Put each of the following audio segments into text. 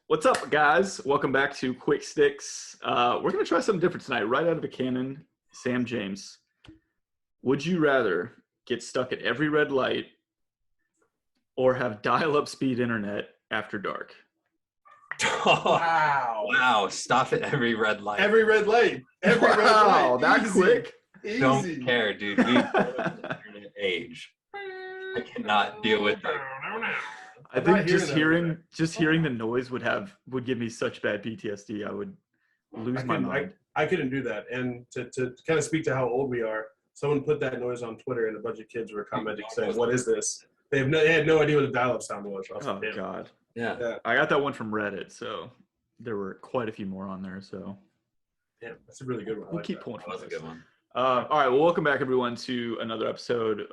What's up, guys? Welcome back to Quick Sticks. We're going to try something different tonight, right out of a cannon. Sam James, would you rather get stuck at every red light or have dial-up speed internet after dark? Wow. Wow, stop at every red light. Every red light. Every red light. Wow, that Easy. quick? Easy. Don't care, dude. We live in the internet age. I cannot deal with it. I think just hearing the noise would give me such bad PTSD. I would lose my mind. I couldn't do that. And to kind of speak to how old we are, someone put that noise on Twitter and a bunch of kids were commenting saying, "What is this?" They had no idea what a dial-up sound was. Oh, God. Yeah. I got that one from Reddit, so there were quite a few more on there. So Yeah, that's a really good one. we'll keep pulling That from was a those. good one. All right, well, welcome back, everyone, to another episode.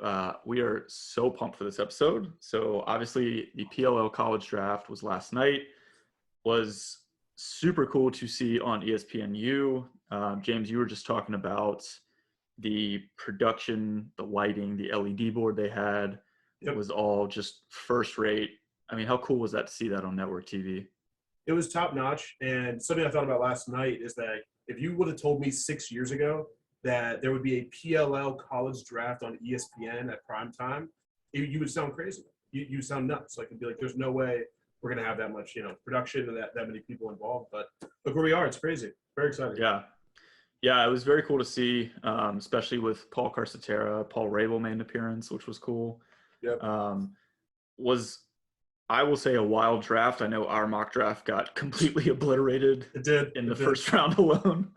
We are so pumped for this episode. So, obviously, the PLL college draft was last night. Was super cool to see on ESPNU. James, you were just talking about the production, the lighting, the LED board they had. Yep. It was all just first rate. I mean, how cool was that to see that on network TV? It was top notch. And something I thought about last night is that if you would have told me 6 years ago that there would be a PLL college draft on ESPN at prime time, you would sound crazy. You sound nuts. Like, it'd be like, there's no way we're going to have that much, production and that many people involved. But look where we are. It's crazy. Very exciting. Yeah, it was very cool to see, especially with Paul Carcetera. Paul Rabel made an appearance, which was cool. Yep. I will say, a wild draft. I know our mock draft got completely obliterated. It did. In the first round alone.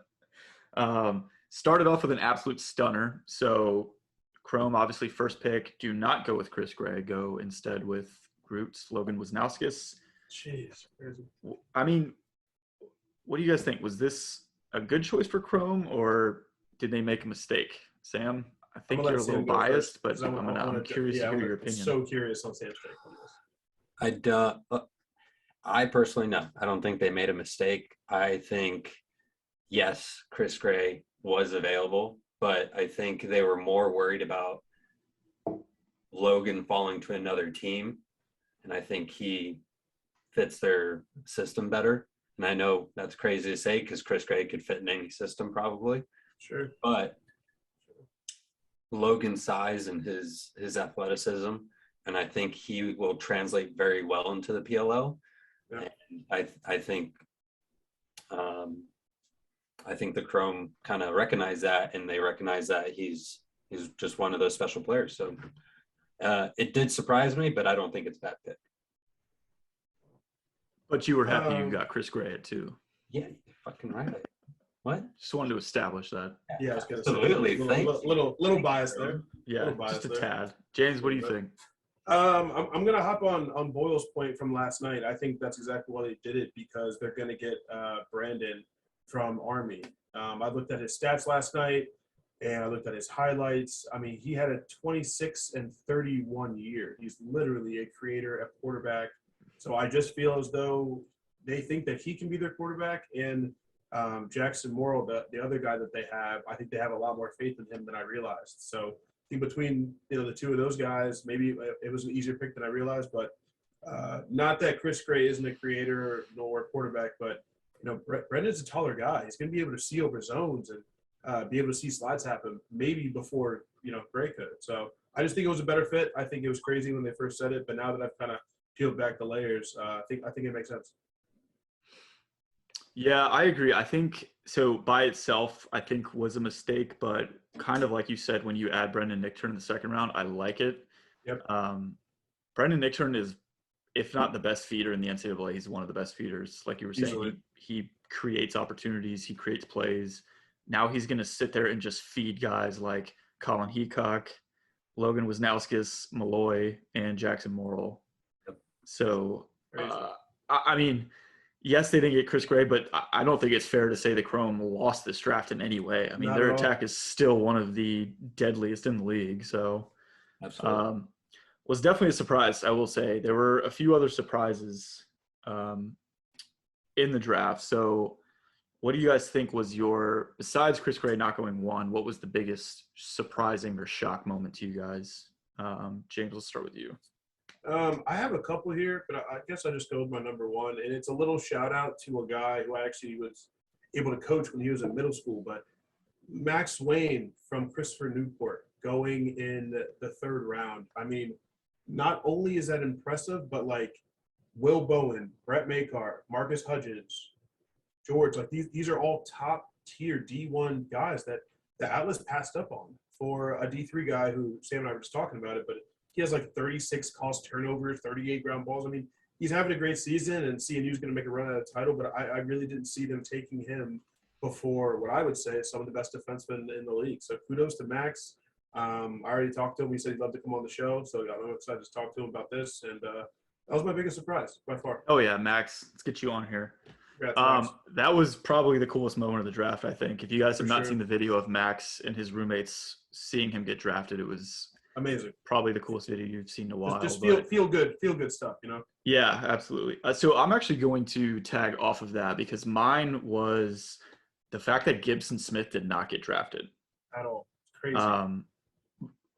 Started off with an absolute stunner. So Chrome, obviously, first pick. Do not go with Chris Gray. Go instead with Groot's Logan Wisnauskas. Jeez. Crazy. I mean, what do you guys think? Was this a good choice for Chrome, or did they make a mistake? Sam, I think you're a little biased, but I'm curious to hear your opinion. I'm so curious on Sam's take on this. I personally, no. I don't think they made a mistake. I think, yes, Chris Gray was available, but I think they were more worried about Logan falling to another team, and I think he fits their system better. And I know that's crazy to say because Chris Gray could fit in any system probably. Sure. But Logan's size and his athleticism, and I think he will translate very well into the PLL. Yeah. And I think the Chrome kind of recognize that, and they recognize that he's just one of those special players. So it did surprise me, but I don't think it's a bad pick. But you were happy you got Chris Gray at 2. Yeah, you're fucking right. What? Just wanted to establish that. Yeah, I was gonna Absolutely. say little bias there. Yeah, just a tad. James, what do you think? I'm gonna hop on Boyle's point from last night. I think that's exactly why they did it, because they're gonna get Brandon from Army. I looked at his stats last night, and I looked at his highlights. I mean, he had a 26 and 31 year. He's literally a creator, a quarterback. So I just feel as though they think that he can be their quarterback. And Jackson Morrill, the other guy that they have, I think they have a lot more faith in him than I realized. So I think between the two of those guys, maybe it was an easier pick than I realized. But not that Chris Gray isn't a creator nor a quarterback, but Brendan's a taller guy. He's going to be able to see over zones and be able to see slides happen maybe before Gray could. So I just think it was a better fit. I think it was crazy when they first said it, but now that I've kind of peeled back the layers, I think it makes sense. Yeah, I agree. I think so. By itself, I think was a mistake, but kind of like you said, when you add Brendan Nichtern in the second round, I like it. Yep. Brendan Nichtern is, if not the best feeder in the NCAA, he's one of the best feeders. Like you were saying, he creates opportunities, he creates plays. Now he's going to sit there and just feed guys like Colin Heacock, Logan Wisnauskas, Malloy, and Jackson Morrill. Yep. So, I mean, yes, they didn't get Chris Gray, but I don't think it's fair to say the Chrome lost this draft in any way. I mean, their attack is still one of the deadliest in the league. So, Absolutely. Was definitely a surprise, I will say. There were a few other surprises in the draft. So what do you guys think was besides Chris Gray not going 1, what was the biggest surprising or shock moment to you guys? James, let's start with you. I have a couple here, but I guess I just go with my number one, and it's a little shout out to a guy who I actually was able to coach when he was in middle school. But Max Wayne from Christopher Newport going in the third round. I mean, not only is that impressive, but like Will Bowen, Brett Makar, Marcus Hudgens, George, like these are all top tier D1 guys that the Atlas passed up on for a D3 guy who Sam and I were just talking about it, but he has like 36 cost turnovers, 38 ground balls. I mean, he's having a great season, and CNU is going to make a run at a title, but I really didn't see them taking him before what I would say is some of the best defensemen in the league. So kudos to Max. I already talked to him. He said he'd love to come on the show, so I'm excited to talk to him about this. And that was my biggest surprise by far. Oh yeah, Max, let's get you on here. Congrats, Max. That was probably the coolest moment of the draft, I think. If you guys have For not sure. seen the video of Max and his roommates seeing him get drafted, it was Amazing. probably the coolest video you've seen in a while. Just but- feel good stuff, you know? Yeah, absolutely. So I'm actually going to tag off of that because mine was the fact that Gibson Smith did not get drafted. At all. It's crazy.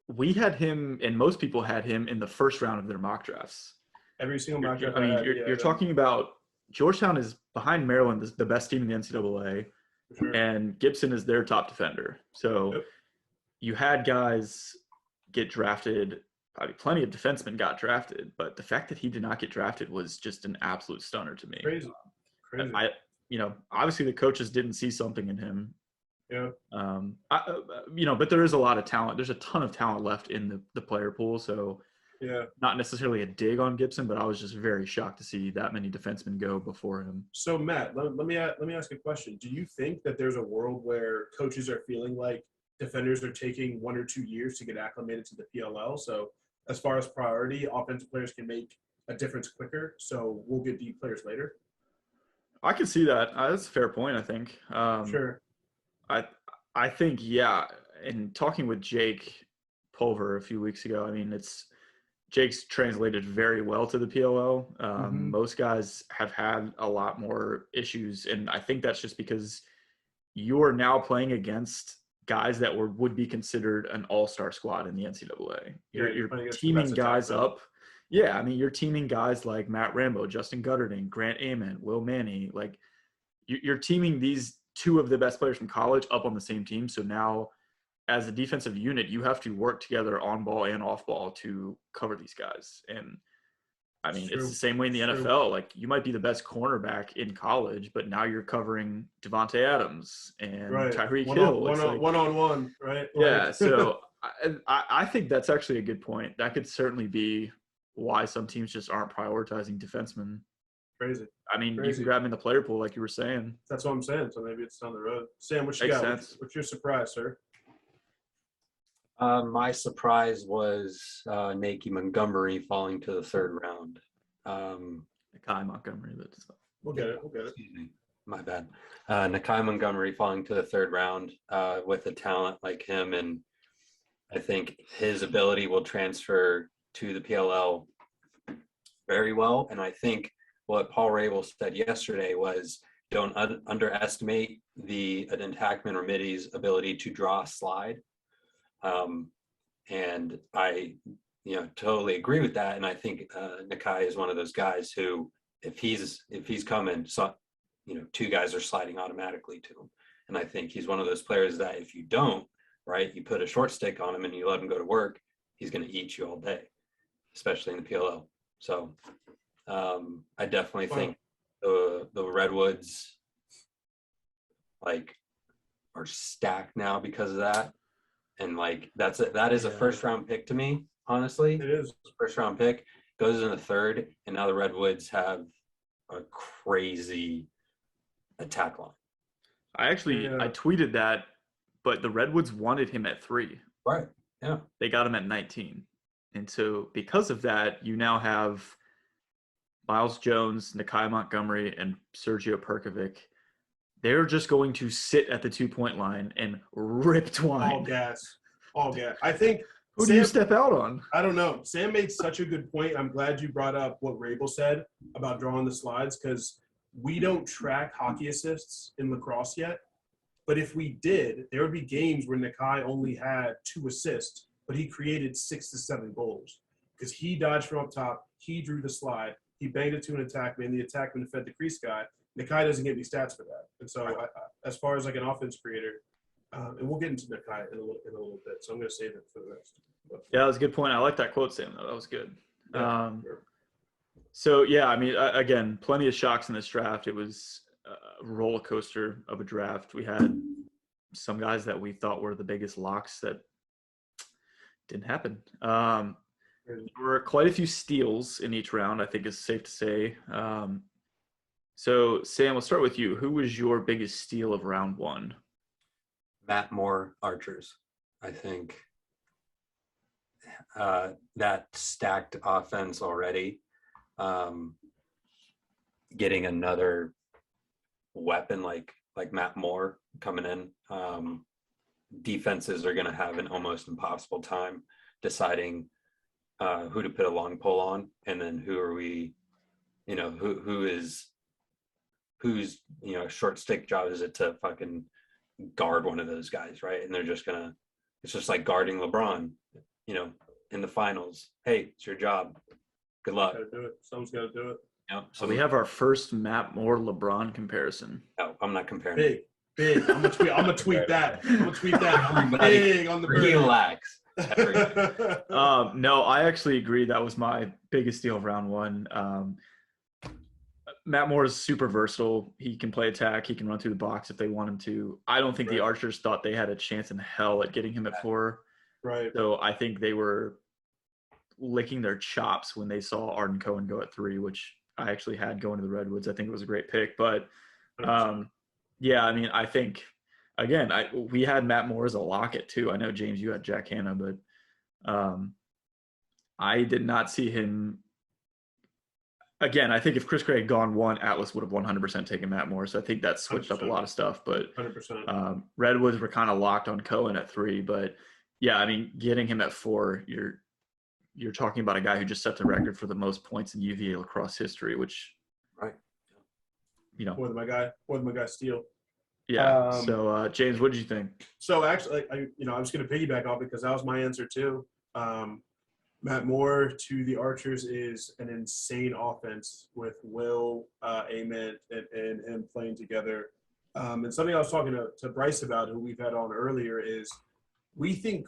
We had him, and most people had him in the first round of their mock drafts. Every single mock draft. I mean, had, you're talking about Georgetown is behind Maryland, the best team in the NCAA, for sure. and Gibson is their top defender. So Yep. you had guys get drafted. I mean, plenty of defensemen got drafted, but the fact that he did not get drafted was just an absolute stunner to me. Crazy. Crazy. Obviously the coaches didn't see something in him. Yeah. But there is a lot of talent. There's a ton of talent left in the player pool. So Yeah. not necessarily a dig on Gibson, but I was just very shocked to see that many defensemen go before him. So Matt, let me ask a question. Do you think that there's a world where coaches are feeling like defenders are taking 1 or 2 years to get acclimated to the PLL? So as far as priority, offensive players can make a difference quicker. So we'll get deep players later. I can see that. That's a fair point, I think. Sure. I think, yeah. And talking with Jake Pulver a few weeks ago, I mean, Jake's translated very well to the PLL. Most guys have had a lot more issues, and I think that's just because you are now playing against guys that would be considered an all-star squad in the NCAA. You're playing against teaming the best guys attack, up. Yeah, I mean, you're teaming guys like Matt Rambo, Justin Gutterding, Grant Ament, Will Manny. Like, you're teaming these two of the best players from college up on the same team. So now, as a defensive unit, you have to work together on ball and off ball to cover these guys. And I mean, it's the same way in the NFL. Like, you might be the best cornerback in college, but now you're covering Devontae Adams and Tyreek Hill. One on one, right? Yeah. So I think that's actually a good point. That could certainly be why some teams just aren't prioritizing defensemen. Crazy. I mean, you can grab them in the player pool, like you were saying. That's what I'm saying. So maybe it's down the road. Sam, what you Makes got? sense. What's your surprise, sir? My surprise was Nakey Montgomery falling to the third round. Nakai Montgomery, but We'll get it. Excuse me. My bad. Nakai Montgomery falling to the third round with a talent like him. And I think his ability will transfer to the PLL very well. And I think what Paul Rabel said yesterday was don't underestimate the Hackman or Middy's ability to draw a slide. And I, totally agree with that. And I think Nakai is one of those guys who, if he's coming, so, two guys are sliding automatically to him. And I think he's one of those players that if you don't, right, you put a short stick on him and you let him go to work, he's going to eat you all day, especially in the PLL. So I definitely think the Redwoods are stacked now because of that. And that is a first round pick to me, honestly. It is. First round pick goes in the third, and now the Redwoods have a crazy attack line. I tweeted that, but the Redwoods wanted him at 3. Right. Yeah. They got him at 19. And so because of that, you now have Miles Jones, Nakai Montgomery, and Sergio Perkovic. They're just going to sit at the 2-point line and rip twine. All gas. I think Who do you step out on? I don't know. Sam made such a good point. I'm glad you brought up what Rabel said about drawing the slides, because we don't track hockey assists in lacrosse yet. But if we did, there would be games where Nakai only had 2 assists, but he created 6 to 7 goals. because he dodged from up top. He drew the slide. He banged it to an attackman. The attackman fed the crease guy. Nakai doesn't get any stats for that. And so, as far as like an offense creator, and we'll get into Nakai in a little bit. So I'm going to save it for the rest. Yeah, that was a good point. I like that quote, Sam. Though that was good. Yeah, sure. So yeah, I mean, again, plenty of shocks in this draft. It was a roller coaster of a draft. We had some guys that we thought were the biggest locks that didn't happen. There were quite a few steals in each round, I think is safe to say. So Sam, we'll start with you. Who was your biggest steal of round one? Matt Moore Archers. I think that stacked offense already, getting another weapon like Matt Moore coming in. Defenses are going to have an almost impossible time deciding who to put a long pole on, and then who are we, whose short stick job is it to fucking guard one of those guys, right? And they're just gonna, it's just like guarding LeBron, in the finals. Hey, it's your job. Good luck. Gotta do it. Someone's got to do it. So we have our first Matt Moore LeBron comparison. No, I'm not comparing. Big. I'm gonna tweet that. I'm big on the bird. Relax. No, I actually agree. That was my biggest steal of round one. Matt Moore is super versatile. He can play attack. He can run through the box if they want him to. I don't think the Archers thought they had a chance in hell at getting him at 4. Right. So I think they were licking their chops when they saw Arden Cohen go at 3, which I actually had going to the Redwoods. I think it was a great pick. But, yeah, I mean, I think, again, we had Matt Moore as a lock at 2. I know, James, you had Jack Hanna, but I did not see him. Again, I think if Chris Gray had gone 1, Atlas would have 100% taken Matt Moore. So I think that switched 100%. Up a lot of stuff. But 100%. Redwoods were kind of locked on Cohen at 3. But, yeah, I mean, getting him at 4, you're talking about a guy who just set the record for the most points in UVA lacrosse history, which, right, more than my guy Steele. Yeah. So James, what did you think? So actually, I was going to piggyback off because that was my answer too. Matt Moore to the Archers is an insane offense with Will, Ament, and him playing together. And something I was talking to Bryce about, who we've had on earlier, is we think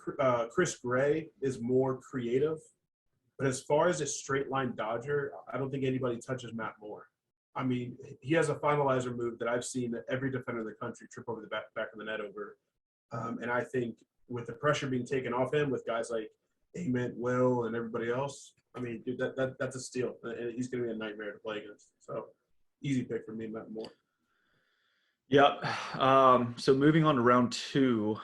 Chris Gray is more creative. But as far as a straight line dodger, I don't think anybody touches Matt Moore. I mean, he has a finalizer move that I've seen every defender in the country trip over the back of the net over. And I think with the pressure being taken off him with guys like Ament, Will, and everybody else, I mean, dude, that's a steal. And he's going to be a nightmare to play against. So easy pick for me, Matt Moore. Yep. So moving on to round 2.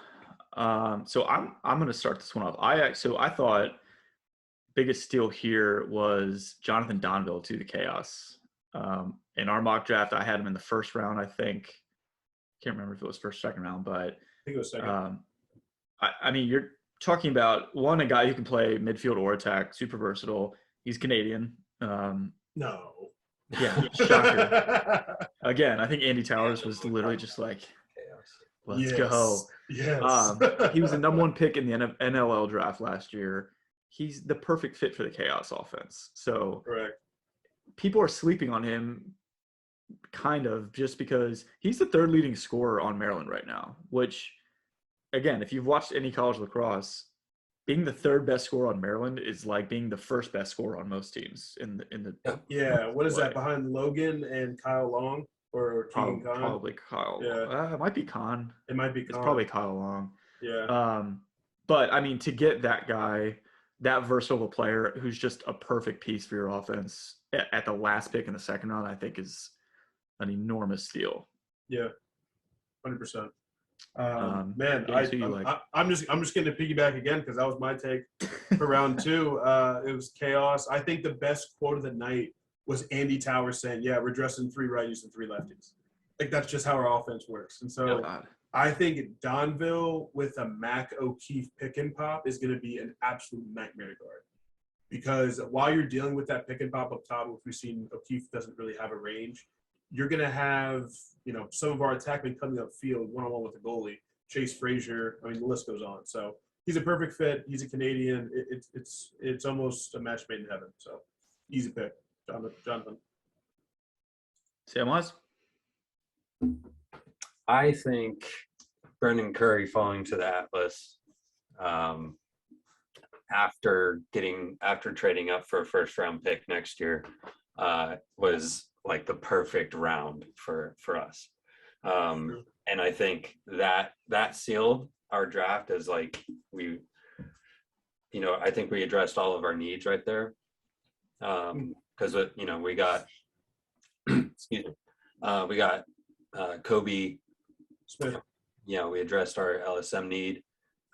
So I'm going to start this one off. I thought biggest steal here was Jonathan Donville to the Chaos. In our mock draft, I had him in the first round, I think. Can't remember if it was first, second round, but I think it was second. I mean, you're talking about a guy who can play midfield or attack, super versatile. He's Canadian. No. Yeah, shocker. Again, I think Andy Towers was literally just like, let's go. Yes. He was the number 1 pick in the NLL draft last year. He's the perfect fit for the Chaos offense. So correct. People are sleeping on him kind of just because he's the 3rd leading scorer on Maryland right now, which, again, if you've watched any college lacrosse, being the 3rd best scorer on Maryland is like being the 1st best scorer on most teams in the Yeah, what is that, behind Logan and Kyle Long or Keegan Kahn? Probably Kyle. Yeah. It might be Kahn. It might be Kahn. It's probably Kyle Long. Yeah. But I mean, to get that guy, that versatile player who's just a perfect piece for your offense at the last pick in the second round, I think is an enormous steal. Yeah, 100%. Man, I'm just going to piggyback again because that was my take for round 2. It was chaos. I think the best quote of the night was Andy Towers saying, "Yeah, we're dressing 3 righties and 3 lefties." Like that's just how our offense works. And so I think Donville with a Mac O'Keefe pick and pop is going to be an absolute nightmare to guard. Because while you're dealing with that pick and pop up top, which we've seen O'Keefe doesn't really have a range, you're going to have, some of our attackmen coming up field one-on-one with the goalie, Chase Frazier. I mean, the list goes on. So he's a perfect fit. He's a Canadian. It's almost a match made in heaven. So easy pick, Jonathan. Samwise? I think Brendan Curry falling to the Atlas after trading up for a first round pick next year was like the perfect round for us. And I think that sealed our draft as like I think we addressed all of our needs right there. Because we got excuse me, we got Kobe Smith. We addressed our LSM need.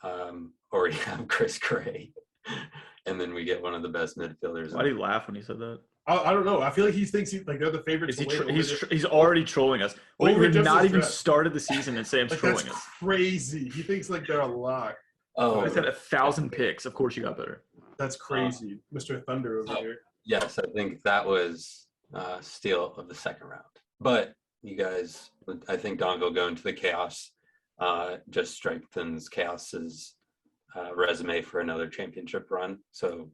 Already have Chris Gray, and then we get one of the best midfielders. Why do you laugh when you said that? I don't know. I feel like he thinks they're the favorites. He's already trolling us. We've not even started the season and Sam's trolling us. Crazy. He thinks like they're a lock. Oh, I said 1,000 picks. Of course you got better. That's crazy, Mr. Thunder over here. Yes, I think that was steal of the second round. But you guys, I think Dongo going to the Chaos just strengthens Chaos's resume for another championship run. So,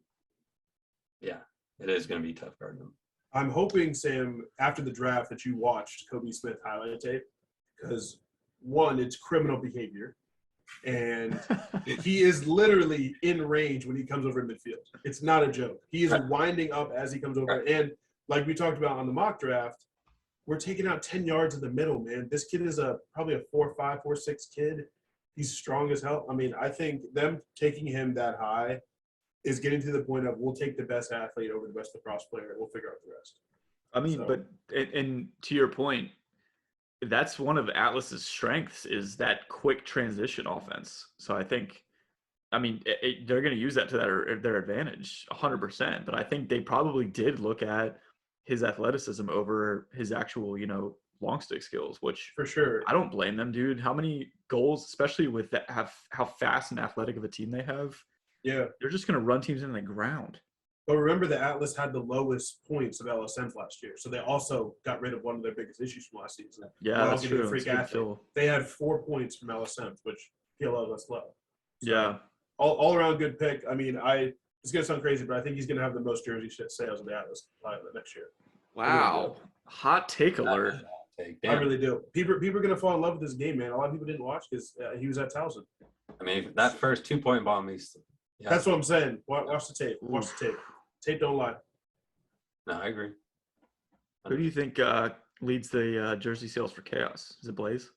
yeah, it is going to be tough guarding them. I'm hoping, Sam, after the draft that you watched Kobe Smith highlight tape because, one, it's criminal behavior, and he is literally in range when he comes over in midfield. It's not a joke. He is winding up as he comes over. And like we talked about on the mock draft, we're taking out 10 yards in the middle, man. This kid is probably a 4'5", 4'6" kid. He's strong as hell. I mean, I think them taking him that high is getting to the point of we'll take the best athlete over the best lacrosse player. We'll figure out the rest. I mean, but to your point, that's one of Atlas's strengths is that quick transition offense. So I think, they're going to use that to their advantage 100%. But I think they probably did look at his athleticism over his actual, long stick skills, which for sure I don't blame them, dude. How many goals, especially with that, how fast and athletic of a team they have? Yeah, they're just going to run teams into the ground. But remember, the Atlas had the lowest points of LSMs last year, so they also got rid of one of their biggest issues from last season. Yeah, that's true. They had 4 points from LSMs, which PLL was low. So yeah, all around good pick. I mean, it's gonna sound crazy, but I think he's gonna have the most jersey sales of the Atlas next year. Wow, hot take alert. I really do. People are gonna fall in love with this game, man. A lot of people didn't watch because he was at Towson. I mean, that first 2-point bomb, that's what I'm saying. Watch the tape. Watch the tape. Tape don't lie. No, I agree. Who do you think leads the jersey sales for Chaos? Is it Blaze?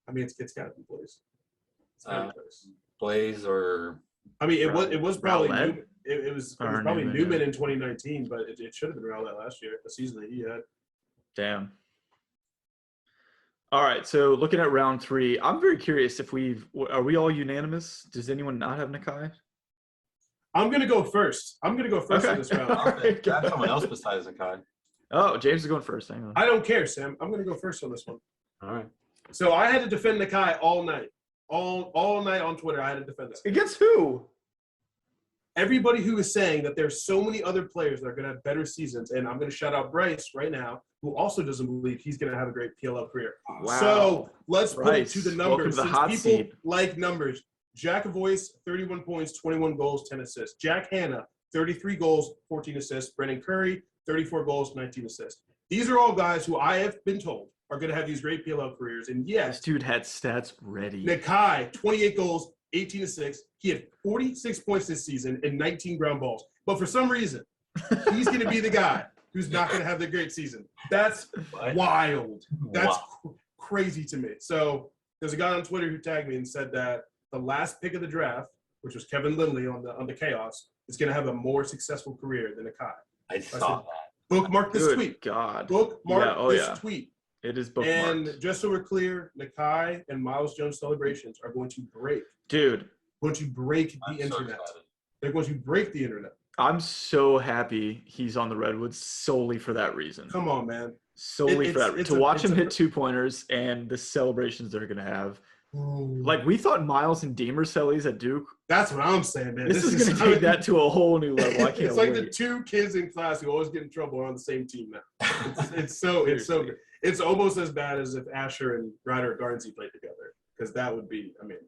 I mean, it's got to be Blaze. Blaze or I mean, it was probably Rowlett? it was probably Newman in 2019, but it should have been Rowlett last year, the season that he had. Damn. All right, so looking at round 3, I'm very curious if are we all unanimous? Does anyone not have Nakai? I'm gonna go first. On this round. I have someone else besides Nakai. Oh, James is going first. Hang on. I don't care, Sam. I'm gonna go first on this one. All right. So I had to defend Nakai all night. All night on Twitter, I had to defend this. Against who? Everybody who is saying that there's so many other players that are going to have better seasons, and I'm going to shout out Bryce right now, who also doesn't believe he's going to have a great PLL career. Wow. So let's put it to the numbers. Welcome to the hot seat. Like numbers. Jack Avoyce, 31 points, 21 goals, 10 assists. Jack Hanna, 33 goals, 14 assists. Brendan Curry, 34 goals, 19 assists. These are all guys who I have been told are going to have these great PLL careers. And yes, this dude had stats ready. Nakai, 28 goals, 18 assists. He had 46 points this season and 19 ground balls. But for some reason, he's going to be the guy who's not going to have the great season. That's wild. That's crazy to me. So there's a guy on Twitter who tagged me and said that the last pick of the draft, which was Kevin Lindley on the Chaos, is going to have a more successful career than Nakai. I saw that. Bookmark this tweet. God. Bookmark this tweet. It is bookmarked. And just so we're clear, Nakai and Miles Jones celebrations are going to break. Dude. Going to break the internet. They're going to break the internet. I'm so happy he's on the Redwoods solely for that reason. Come on, man. Solely for that. To watch him hit 2-pointers and the celebrations they're going to have. Ooh. Like, we thought Miles and Deemer sellies at Duke. That's what I'm saying, man. This is going to take that to a whole new level. I can't It's like wait. the two kids in class who always get in trouble are on the same team now. It's so good. It's almost as bad as if Asher and Ryder Garnsey played together, because that would be, I mean,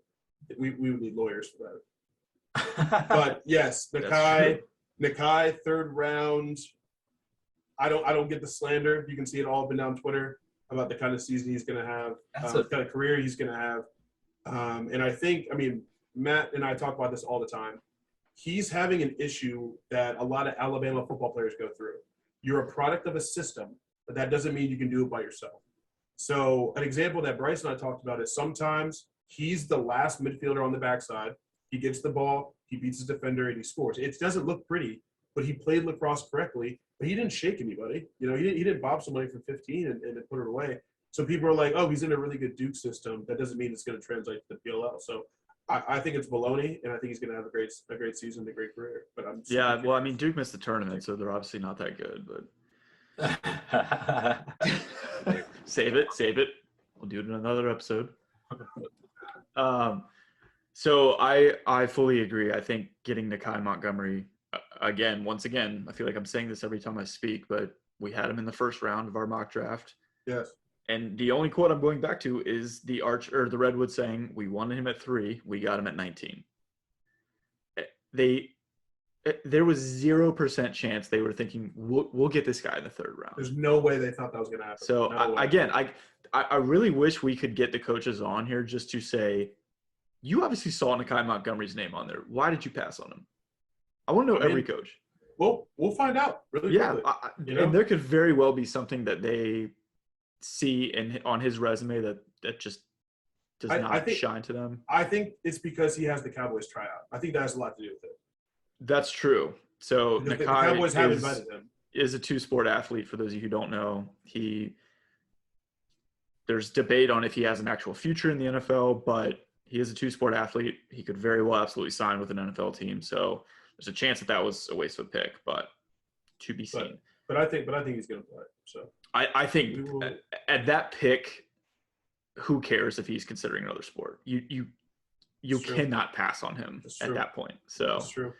we would need lawyers for that. But yes, That's Nakai, third round. I don't get the slander. You can see it all up and down Twitter about the kind of season he's going to have, the kind of career he's going to have. And I think, Matt and I talk about this all the time. He's having an issue that a lot of Alabama football players go through. You're a product of a system, but that doesn't mean you can do it by yourself. So an example that Bryce and I talked about is sometimes he's the last midfielder on the backside. He gets the ball, he beats his defender, and he scores. It doesn't look pretty, but he played lacrosse correctly. But he didn't shake anybody. He didn't bob somebody for 15 and put it away. So people are like, oh, he's in a really good Duke system. That doesn't mean it's going to translate to the PLL. So I think it's baloney, and I think he's going to have a great season, a great career. But Duke missed the tournament, so they're obviously not that good. But save it. We'll do it in another episode. So I fully agree. I think getting Nakai Montgomery once again, I feel like I'm saying this every time I speak, but we had him in the first round of our mock draft. Yes. And the only quote I'm going back to is the Redwood saying, "We wanted him at 3, we got him at 19." There was 0% chance they were thinking we'll get this guy in the 3rd round. There's no way they thought that was going to happen. So I really wish we could get the coaches on here just to say, you obviously saw Nakai Montgomery's name on there. Why did you pass on him? I want to know every coach. Well, we'll find out really quickly. And there could very well be something that they see on his resume that just does not shine to them. I think it's because he has the Cowboys tryout. I think that has a lot to do with it. That's true. So the Cowboys have invited him. Is a 2-sport athlete. For those of you who don't know, there's debate on if he has an actual future in the NFL, but he is a 2-sport athlete. He could very well absolutely sign with an NFL team. So there's a chance that was a waste of a pick, but to be seen. But I think he's going to play. So I think at that pick, who cares if he's considering another sport? You cannot pass on him at that point. So that's true.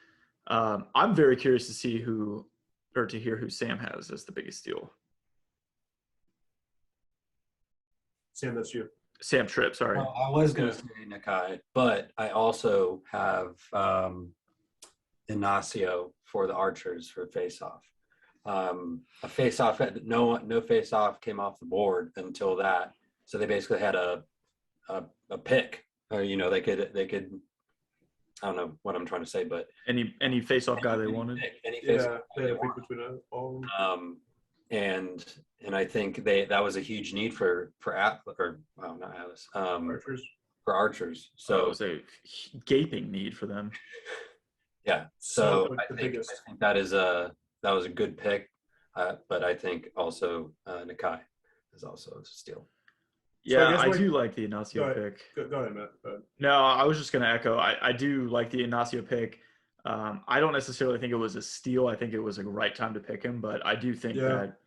I'm very curious to hear who Sam has as the biggest deal. Sam, that's you. Sam Tripp, sorry. Well, I was going to say Nakai, but I also have Ignacio for the Archers for face-off. A face-off, no face-off came off the board until that. So they basically had a pick, or they could. I don't know what I'm trying to say, but any face-off guy they wanted. Any face-off they had a pick between all. And I think that was a huge need for not Atlas. Archers. For Archers. So it was a gaping need for them. Yeah. So I think that was a good pick, but I think also Nakai is also a steal. Yeah, I do like the Ignacio pick. Go ahead, Matt. Go ahead. No, I was just going to echo. I do like the Ignacio pick. I don't necessarily think it was a steal. I think it was a right time to pick him, but I do think that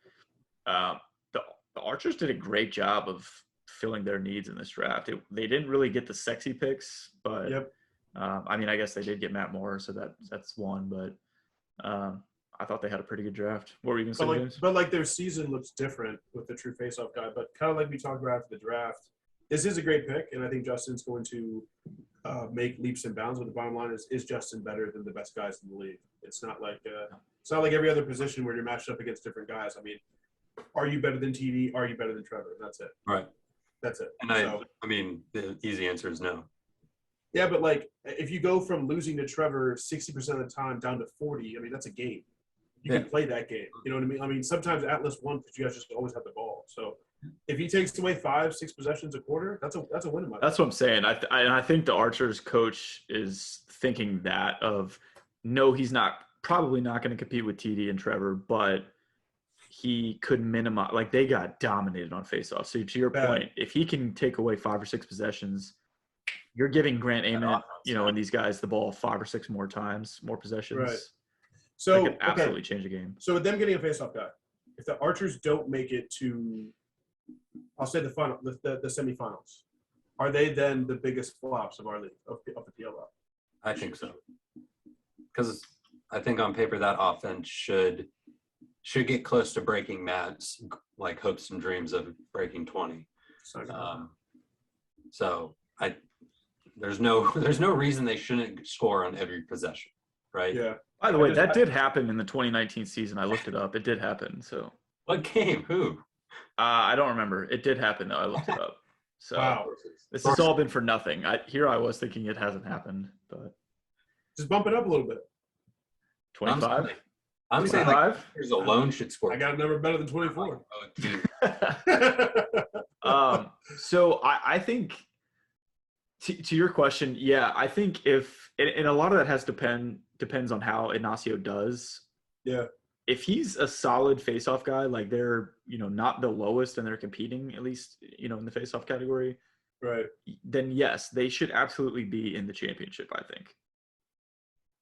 the Archers did a great job of filling their needs in this draft. They didn't really get the sexy picks, but I guess they did get Matt Moore, so that's one. But I thought they had a pretty good draft. What were you going to say, James? But their season looks different with the true faceoff guy. But kind of like we talked about after the draft, this is a great pick, and I think Justin's going to make leaps and bounds. But the bottom line is Justin better than the best guys in the league? It's not like every other position where you're matched up against different guys. I mean, are you better than TD? Are you better than Trevor? That's it. Right. That's it. And the easy answer is no. Yeah, but if you go from losing to Trevor 60% of the time down to 40, that's a game. You can play that game. You know what I mean? Sometimes Atlas won because you guys just always have the ball. So if he takes away 5-6 possessions a quarter, that's a win in my opinion. That's what I'm saying. I think the Archers coach is thinking that of, no, he's probably not going to compete with TD and Trevor, but he could minimize. They got dominated on faceoff. So to your point, if he can take away 5 or 6 possessions, you're giving Grant Ament, and these guys the ball 5 or 6 more times, more possessions. Right. So that could absolutely change the game. So with them getting a faceoff guy, if the Archers don't make it to, I'll say the semifinals, are they then the biggest flops of our league of the PLL? I think so, because I think on paper that offense should get close to breaking Matt's hopes and dreams of breaking 20. So there's no reason they shouldn't score on every possession, right? Yeah. By the way, that did happen in the 2019 season. I looked it up. It did happen. So What game? Who? I don't remember. It did happen though. I looked it up. So Wow. this has all been for nothing. I was thinking it hasn't happened, but Just bump it up a little bit. 25. I'm saying like players alone should score. I got a number better than 24. So I think to your question, yeah, I think if and a lot of that depends on how Ignacio does. Yeah. If he's a solid faceoff guy, like they're not the lowest and they're competing at least in the faceoff category, Right. then yes, they should absolutely be in the championship. I think.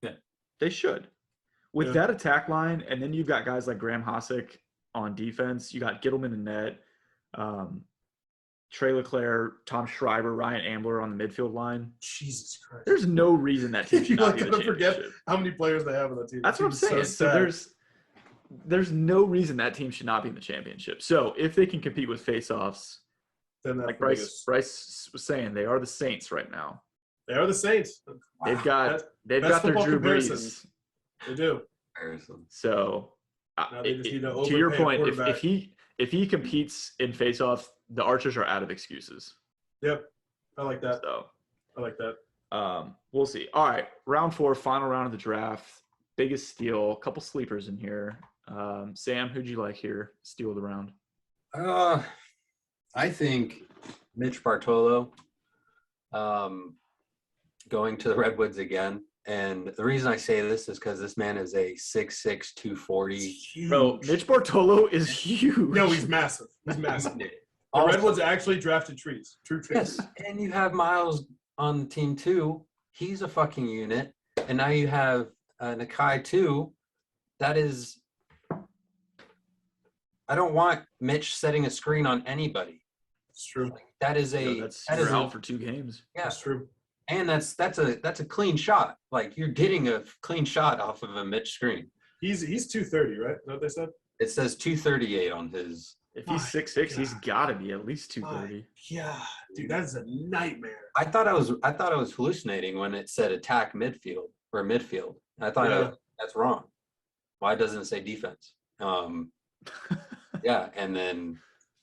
Yeah, they should. With that attack line, and then you've got guys like Graham Hossack on defense. You got Gittleman in net, Trey LeClaire, Tom Schreiber, Ryan Ambler on the midfield line. Jesus Christ. There's no reason that team should not be in the championship. Forget how many players they have on the team. That's what I'm saying. So there's no reason that team should not be in the championship. So if they can compete with faceoffs, then like Bryce was saying, they are the Saints right now. They are the Saints. They've got their Drew Brees. They do. So to your point, if he competes in faceoffs, the Archers are out of excuses. Yep, I like that. So I like that. We'll see. All right, round 4, final round of the draft. Biggest steal, a couple sleepers in here. Sam, who'd you like here? Steal of the round. I think Mitch Bartolo going to the Redwoods again. And the reason I say this is because this man is a 6'6", 240. Bro, Mitch Bartolo is huge. No, he's massive. He's massive. The Redwoods actually drafted true trees. Yes, and you have Miles on the team too. He's a fucking unit. And now you have Nakai too. That is – I don't want Mitch setting a screen on anybody. It's true. That is you're out for 2 games. Yeah, that's true. And that's a clean shot. Like you're getting a clean shot off of a Mitch screen. He's 230, right? Is that what they said? It says 238 on his. If he's 6'6", he's got to be at least 230. Yeah, dude, that is a nightmare. I thought I was hallucinating when it said attack midfield or midfield. I thought that's wrong. Why doesn't it say defense? Yeah, and then.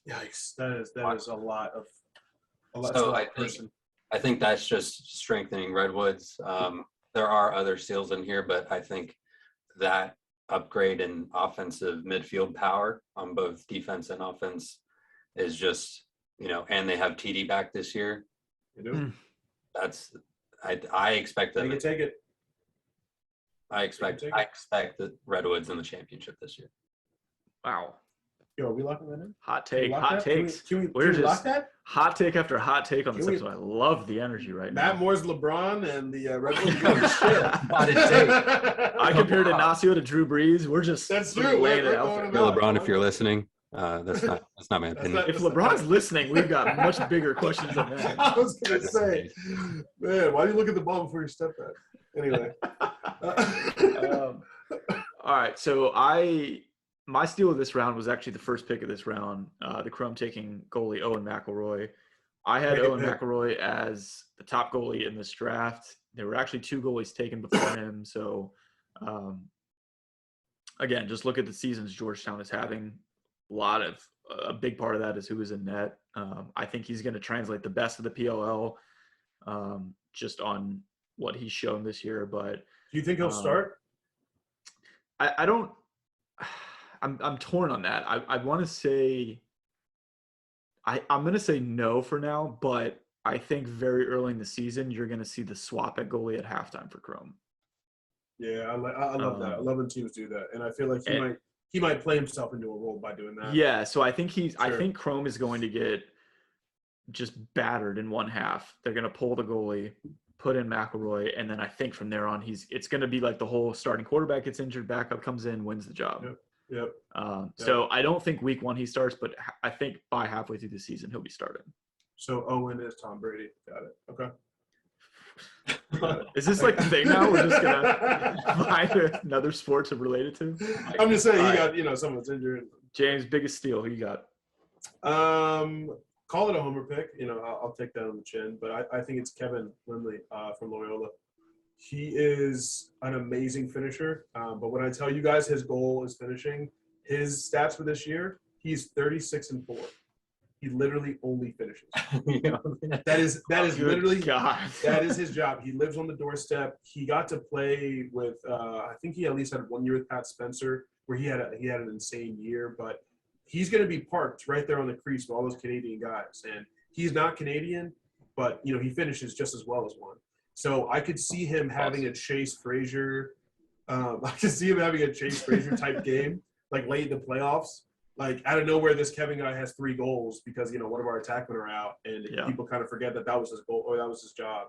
Yikes! That is a lot. So I think that's just strengthening Redwoods. There are other steals in here, but I think that upgrade in offensive midfield power on both defense and offense is just, and they have TD back this year. They do. I expect them. Take it. I expect the Redwoods in the championship this year. Wow. Yo, are we locking that in? Hot takes. Can we lock that? Hot take after hot take on this episode. I love the energy right now. Matt Moore's LeBron and the Red Bulls. I compared Ignacio to Drew Brees. That's true. Laying it out. LeBron, if you're listening, that's not my opinion. If LeBron's listening, we've got much bigger questions than that. I was gonna say, man, why do you look at the ball before you step back? Anyway. All right, so my steal of this round was actually the first pick of this round, the Chrome taking goalie Owen McElroy. I had Owen McElroy as the top goalie in this draft. There were actually 2 goalies taken before him. So, again, just look at the seasons Georgetown is having. A big part of that is who is in net. I think he's going to translate the best of the PLL just on what he's shown this year. But do you think he'll start? I don't – I'm torn on that. I want to say I'm going to say no for now, but I think very early in the season you're going to see the swap at goalie at halftime for Chrome. Yeah, I love that. I love when teams do that, and I feel like he might play himself into a role by doing that. Yeah, so I think I think Chrome is going to get just battered in one half. They're going to pull the goalie, put in McElroy, and then I think from there on it's going to be like the whole starting quarterback gets injured, backup comes in, wins the job. Yep. So I don't think week 1 he starts, but I think by halfway through the season he'll be starting. So Owen is Tom Brady. Got it. Okay. Is this like the thing now? We're just gonna find another sport to relate it to? I'm just saying he got someone's injured. James, biggest steal. Who you got? call it a homer pick. I'll take that on the chin, but I think it's Kevin Lindley from Loyola. He is an amazing finisher. But when I tell you guys his goal is finishing, his stats for this year, he's 36-4. He literally only finishes. That is literally God. that is his job. He lives on the doorstep. He got to play with I think he at least had 1 year with Pat Spencer where he had an insane year, but he's going to be parked right there on the crease with all those Canadian guys. And he's not Canadian, but he finishes just as well as one. So I could see him having a Chase Frazier. I could see him having a Chase Frazier type game, like late in the playoffs. Like out of nowhere, this Kevin guy has 3 goals because one of our attackmen are out, and people kind of forget that was his goal or that was his job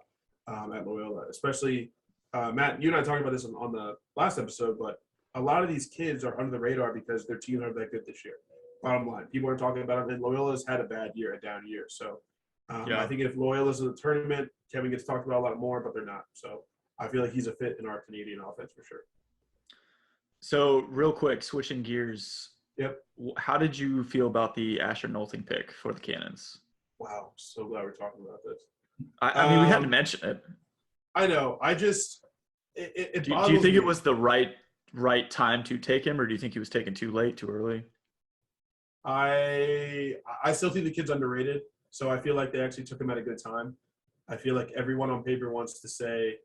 at Loyola. Especially Matt, you and I talked about this on the last episode, but a lot of these kids are under the radar because their teams aren't that good this year. Bottom line, people are talking about it, and Loyola's had a bad year, a down year. So I think if Loyola's in the tournament, Kevin gets talked about a lot more, but they're not. So I feel like he's a fit in our Canadian offense for sure. So real quick, switching gears. Yep. How did you feel about the Asher Nolting pick for the Cannons? Wow, so glad we're talking about this. I mean, we had to mention it. I know. I just do you think it was the right time to take him, or do you think he was taken too late, too early? I still think the kid's underrated, so I feel like they actually took him at a good time. I feel like everyone on paper wants to say,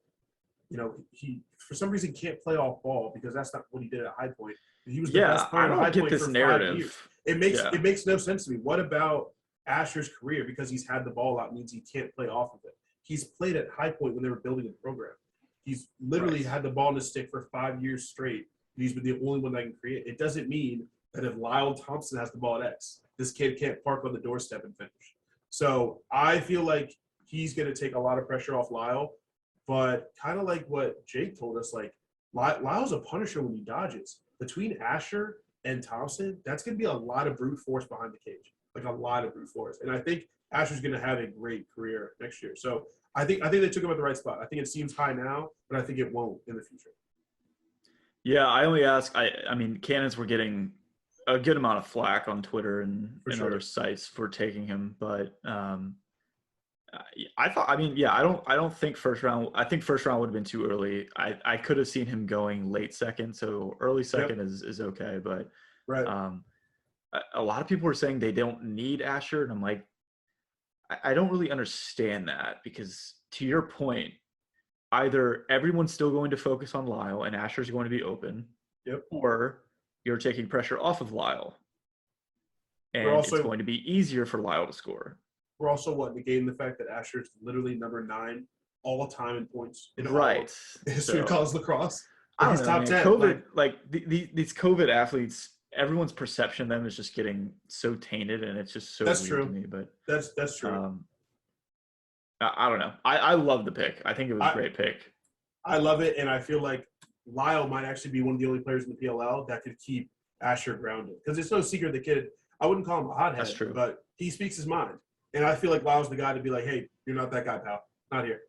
he for some reason can't play off ball because that's not what he did at High Point. He was the best player at High Point for 5 years. It makes no sense to me. What about Asher's career? Because he's had the ball out means he can't play off of it. He's played at High Point when they were building the program. He's literally had the ball in his stick for 5 years straight. He's been the only one that can create. It doesn't mean that if Lyle Thompson has the ball at X, this kid can't park on the doorstep and finish. So I feel like he's going to take a lot of pressure off Lyle, but kind of like what Jake told us, like Lyle's a punisher when he dodges. Between Asher and Thompson, that's going to be a lot of brute force behind the cage, like a lot of brute force. And I think Asher's going to have a great career next year. So I think they took him at the right spot. I think it seems high now, but I think it won't in the future. Yeah, I only ask. I mean, Cannons were getting a good amount of flack on Twitter and other sites for taking him, but I thought. I mean, yeah, I don't think first round. I think first round would have been too early. I could have seen him going late second, so early second is okay. But a lot of people are saying they don't need Asher, and I'm like, I don't really understand that because to your point, either everyone's still going to focus on Lyle and Asher's going to be open, or you're taking pressure off of Lyle, and it's going to be easier for Lyle to score. We're also negating the fact that Asher's literally number 9 all time in points in history of college lacrosse. I don't know, top 10. COVID, these COVID athletes, everyone's perception of them is just getting so tainted, and it's just so weird to me. But that's true. I don't know. I love the pick. I think it was a great pick. I love it, and I feel like Lyle might actually be one of the only players in the PLL that could keep Asher grounded. Because it's no secret the kid, I wouldn't call him a hothead, that's true, but he speaks his mind. And I feel like Lyle's the guy to be like, hey, you're not that guy, pal. Not here.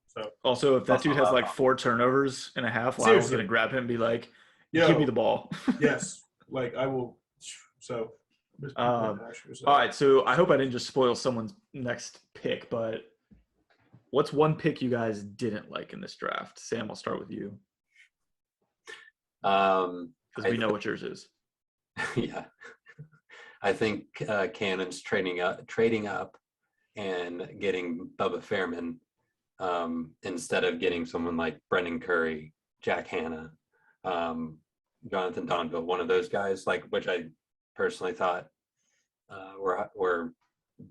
So also, if that dude has like 4 turnovers and a half, Lyle's going to grab him and be like, give me the ball. Yes. Like, I will. So. All right. So I hope I didn't just spoil someone's next pick, but what's one pick you guys didn't like in this draft? Sam, I'll start with you. Because we know what yours is. Yeah. I think Cannon's trading up and getting Bubba Fairman instead of getting someone like Brendan Curry, Jack Hanna, Jonathan Donville, one of those guys, like which I personally thought were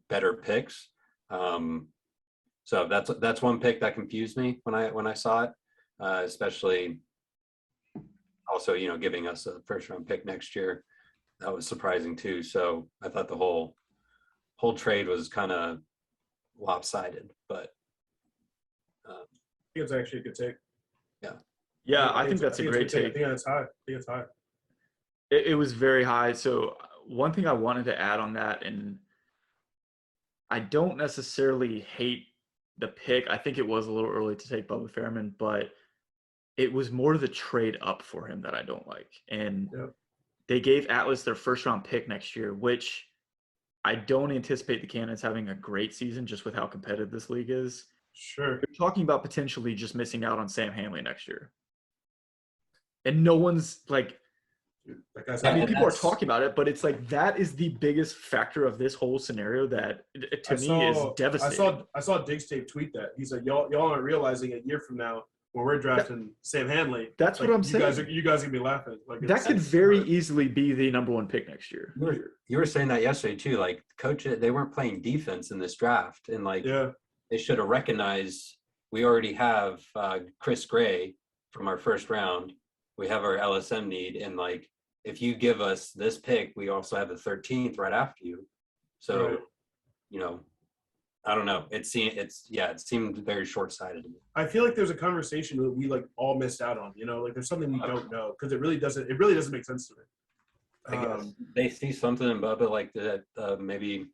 better picks. So that's one pick that confused me when I saw it, especially also giving us a first round pick next year. That was surprising too. So I thought the whole trade was kind of lopsided, but I think it's actually a good take. Yeah, I think that's a great take. I think it's high. It was very high. So one thing I wanted to add on that, and I don't necessarily hate the pick. I think it was a little early to take Bubba Fairman, but it was more the trade up for him that I don't like. And they gave Atlas their first round pick next year, which I don't anticipate the Cannons having a great season just with how competitive this league is. Sure. You're talking about potentially just missing out on Sam Hanley next year. And no one's like, That guy's. I mean, and people are that's talking about it, but it's like that is the biggest factor of this whole scenario that to me is devastating. I saw Diggs tape tweet that. He said, "Y'all aren't realizing a year from now when we're drafting Sam Hanley. That's like, what I'm you guys saying. are gonna be laughing. Like That could very easily be the number one pick next year. you were saying that yesterday too. Like coach, they weren't playing defense in this draft, and like Yeah. they should have recognized we already have Chris Gray from our first round. We have our LSM need, and like if you give us this pick, we also have the 13th right after you. So, Right. you know, I don't know. It seemed very short-sighted to me. I feel like there's a conversation that we like all missed out on. You know, like there's something we don't know because it really doesn't make sense to me. I guess they see something in Bubba like that. Maybe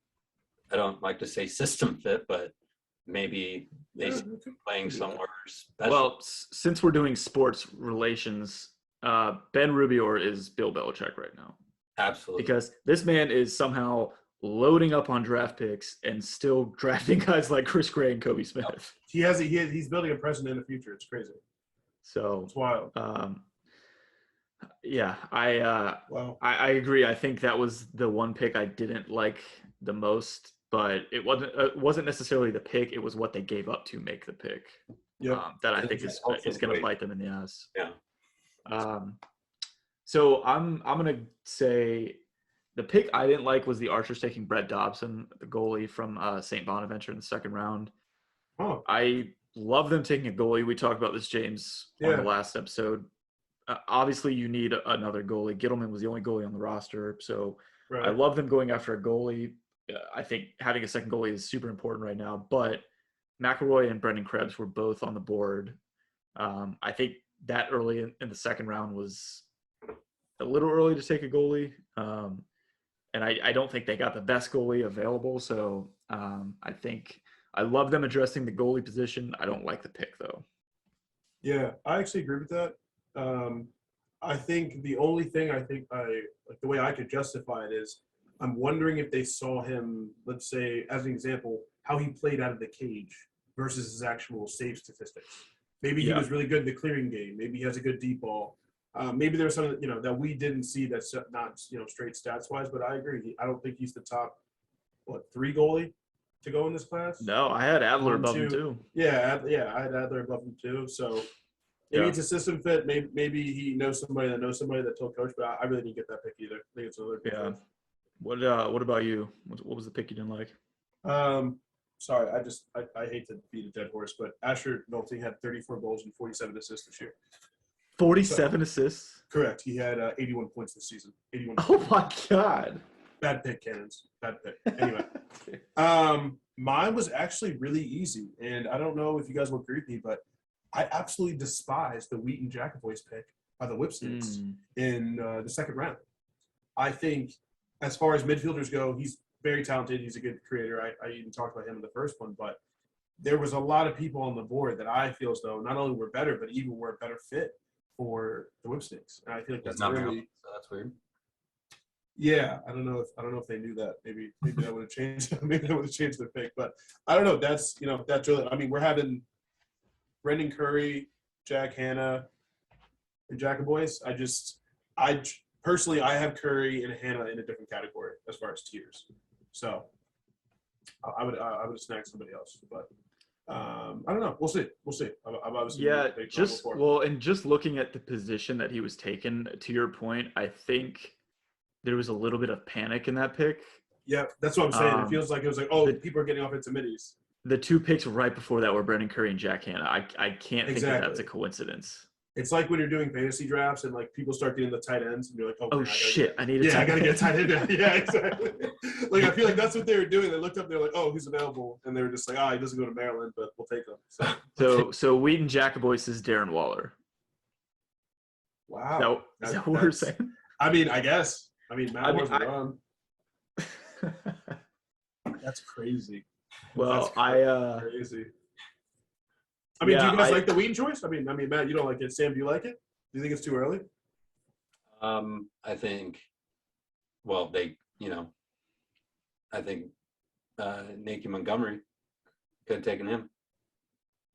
I don't like to say system fit, but maybe they see him playing somewhere special. Well, since we're doing sports relations, Ben Rubio is Bill Belichick right now. Absolutely. Because this man is somehow loading up on draft picks and still drafting guys like Chris Gray and Kobe Smith. He's building a present and a future. It's crazy. So It's wild. Yeah, Wow. I agree. I think that was the one pick I didn't like the most, but it wasn't necessarily the pick. It was what they gave up to make the pick. Yeah. That I think is going to bite them in the ass. Yeah. So I'm going to say the pick I didn't like was the Archers taking Brett Dobson, the goalie from St. Bonaventure in the second round. Oh. I love them taking a goalie. We talked about this, James, on the last episode. Obviously, you need another goalie. Gittleman was the only goalie on the roster, so Right. I love them going after a goalie. I think having a second goalie is super important right now, but McElroy and Brendan Krebs were both on the board. I think that early in the second round was a little early to take a goalie, and I don't think they got the best goalie available, so I think I love them addressing the goalie position. I don't like the pick, though. Yeah, I actually agree with that. I think the only thing the way I could justify it is I'm wondering if they saw him, let's say, as an example, how he played out of the cage versus his actual save statistics. Maybe he was really good in the clearing game. Maybe he has a good deep ball. Maybe there's something that we didn't see that's not straight stats wise. But I agree. I don't think he's the top 3 goalie to go in this class. No, I had Adler above him too. Yeah, I had Adler above him too. So maybe it's a system fit. Maybe he knows somebody that told coach. But I really didn't get that pick either. I think it's another pick. Yeah. What about you? What was the pick you didn't like? Sorry, I hate to beat a dead horse, but Asher Nolte had 34 goals and 47 assists this year. 47 assists? Correct. He had 81 points this season. 81. Oh my God. Bad pick, Cannons. Bad pick. Anyway, mine was actually really easy, and I don't know if you guys will agree with me, but I absolutely despise the Wheaton Jackovoy's pick by the Whipsnakes in the second round. I think, as far as midfielders go, he's very talented. He's a good creator. I even talked about him in the first one, but there was a lot of people on the board that I feel as though not only were better, but even were a better fit for the Whipsnakes. And I feel like that's not really Maryland, so that's weird. Yeah, I don't know if they knew that. Maybe that would have changed. Maybe that would have changed their pick. But I don't know. That's that's really. I mean, we're having Brendan Curry, Jack Hanna, and Jackoboys. I personally have Curry and Hanna in a different category as far as tiers. So I would have snagged somebody else, but I don't know. We'll see. I'm obviously and just looking at the position that he was taken, to your point, I think there was a little bit of panic in that pick. Yeah, that's what I'm saying. It feels like it was like, people are getting off into middies. The 2 picks right before that were Brendan Curry and Jack Hanna. I can't think that that's a coincidence. It's like when you're doing fantasy drafts and like people start getting the tight ends and you're like, oh shit, I need a tight end. I gotta get a tight end. Yeah, exactly. Like I feel like that's what they were doing. They looked up, they're like, oh, he's available, and they were just like, he doesn't go to Maryland, but we'll take him. So Wheaton Jackoboys is Darren Waller. Wow. Is that what we're saying? I mean, I guess. I mean, Matt was wrong. That's crazy. Well, crazy. I mean, do you guys like the Wheaton choice? I mean, Matt, you don't like it. Sam, do you like it? Do you think it's too early? I think, well, they, I think Nicky Montgomery could have taken him.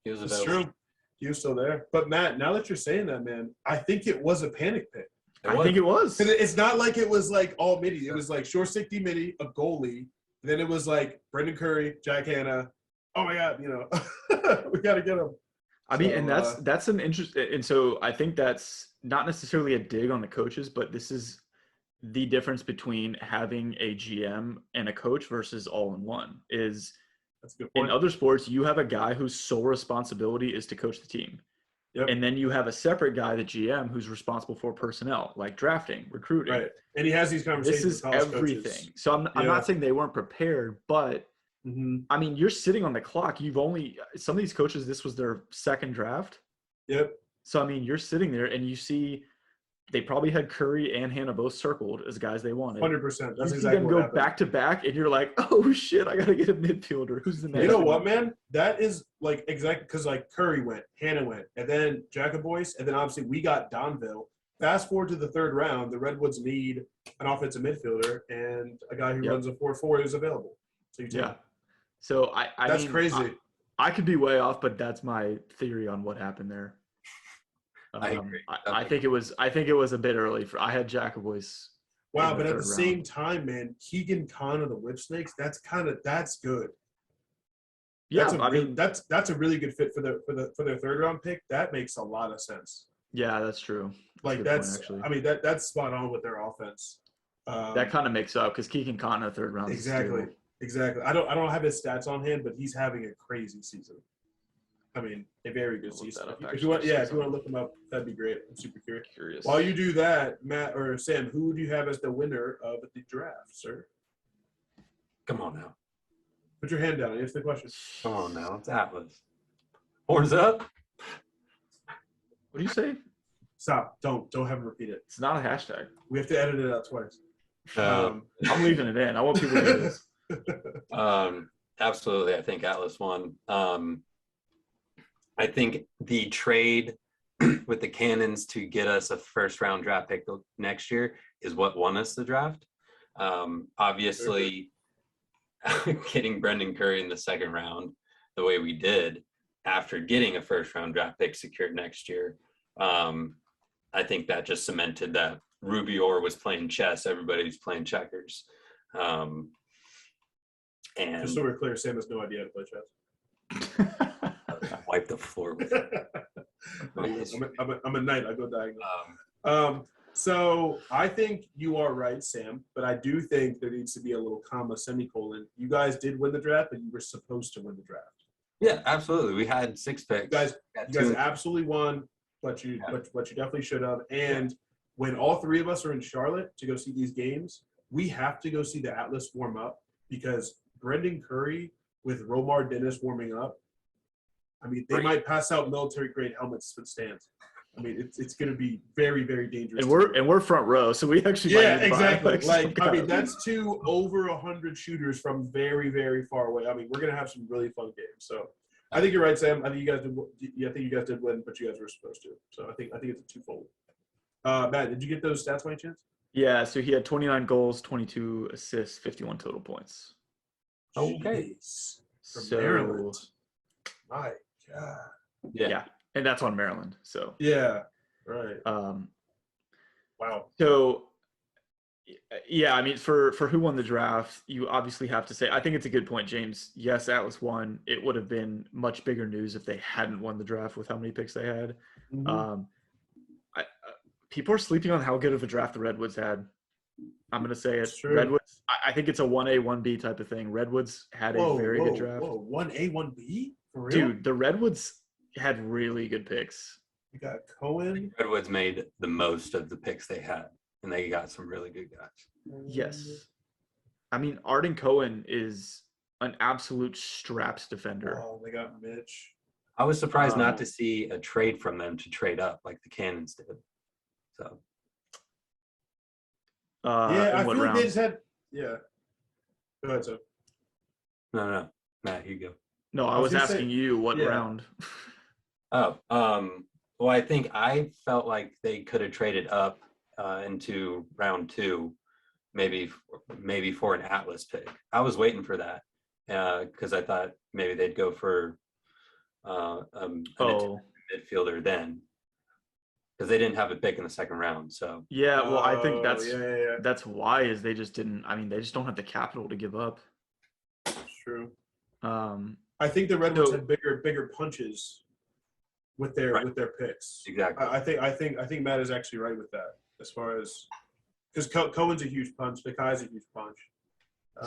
He was It's available. true. He was still there. But Matt, now that you're saying that, man, I think it was a panic pick. I think it was. It's not like it was like all midi. It was like short stick D midi, a goalie. And then it was like Brendan Curry, Jack Hanna. Oh my God, we got to get him. I mean, and that's an interest. And so I think that's not necessarily a dig on the coaches, but this is the difference between having a GM and a coach versus all in one. Is That's a good point. in other sports, you have a guy whose sole responsibility is to coach the team. Yep. And then you have a separate guy, the GM, who's responsible for personnel, like drafting, recruiting. Right. And he has these conversations This is with college everything. coaches. So I'm not saying they weren't prepared, but I mean, you're sitting on the clock. Some of these coaches, this was their second draft. Yep. So, I mean, you're sitting there and you see they probably had Curry and Hannah both circled as guys they wanted. 100%. That's you exactly see them what go happened. back to back and you're like, oh shit, I got to get a midfielder. Who's the next You know one? what, man? That is like exactly because like Curry went, Hannah went, and then Jacoboyce, and then obviously we got Donville. Fast forward to the third round, the Redwoods need an offensive midfielder and a guy who runs a 4-4 is available. So you take him. So That's mean, crazy. I could be way off, but that's my theory on what happened there. I agree. I think it was a bit early I had Jacoboyce. Wow, but at the same time, man, Keegan Khan of the Whip Snakes, that's good. Yeah, that's a really good fit for their third round pick. That makes a lot of sense. Yeah, that's true. That's that's spot on with their offense. That kind of makes up because Keegan Khan in the third round. Exactly. I don't have his stats on hand, but he's having a crazy season. I mean, a very good season. If you want to look him up, that'd be great. I'm super curious. While you do that, Matt or Sam, who do you have as the winner of the draft, sir? Come on now. Put your hand down. Answer the question. Come on now. It's Atlas. Horns up. What do you say? Stop. Don't have him repeat it. It's not a hashtag. We have to edit it out twice. I'm leaving it in. I want people to hear this. Absolutely. I think Atlas won. I think the trade with the Cannons to get us a first round draft pick next year is what won us the draft. Obviously, getting Brendan Curry in the second round the way we did after getting a first round draft pick secured next year, I think that just cemented that Ruby Orr was playing chess. Everybody's playing checkers. And just so we're clear, Sam has no idea how to play chess. Wipe the floor with it. I'm a knight. I go diagonal. So I think you are right, Sam, but I do think there needs to be a little comma, semicolon. You guys did win the draft, and you were supposed to win the draft. Yeah, absolutely. We had 6 picks. You guys absolutely won, but you definitely should have. And when all three of us are in Charlotte to go see these games, we have to go see the Atlas warm up because Brendan Curry with Romar Dennis warming up. I mean, they might pass out military-grade helmets with stands. I mean, it's going to be very, very dangerous. And we're front row, so we actually exactly. That's 2 over 100 shooters from very, very far away. I mean, we're going to have some really fun games. So I think you're right, Sam. I think you guys did. I think you guys did win, but you guys were supposed to. So I think it's a twofold. Matt, did you get those stats by any chance? Yeah. So he had 29 goals, 22 assists, 51 total points. Okay. From Maryland. My God. Yeah. And that's on Maryland. So yeah, right. Wow. So yeah, I mean, for who won the draft, you obviously have to say. I think it's a good point, James. Yes, Atlas won. It would have been much bigger news if they hadn't won the draft with how many picks they had. Mm-hmm. People are sleeping on how good of a draft the Redwoods had. I'm going to say it. True. Redwoods. I think it's a 1A, 1B type of thing. Redwoods had a very good draft. 1A, 1B? For real? Dude, the Redwoods had really good picks. You got Cohen. Redwoods made the most of the picks they had, and they got some really good guys. Yes. I mean, Arden Cohen is an absolute straps defender. Oh, they got Mitch. I was surprised not to see a trade from them to trade up like the Cannons did. So. I feel like they just had – yeah. Go ahead, sir. No. Matt, you go. No, I was asking you what round. Well, I think I felt like they could have traded up into round 2 maybe for an Atlas pick. I was waiting for that because I thought maybe they'd go for an midfielder then, because they didn't have a pick in the second round. So yeah, well, I think that's yeah. that's why is they just didn't. I mean, they just don't have the capital to give up. That's true. Um, I think the Redwoods had bigger punches with their picks. Exactly. I think Matt is actually right with that as far as because Cohen's a huge punch, Nakai's a huge punch.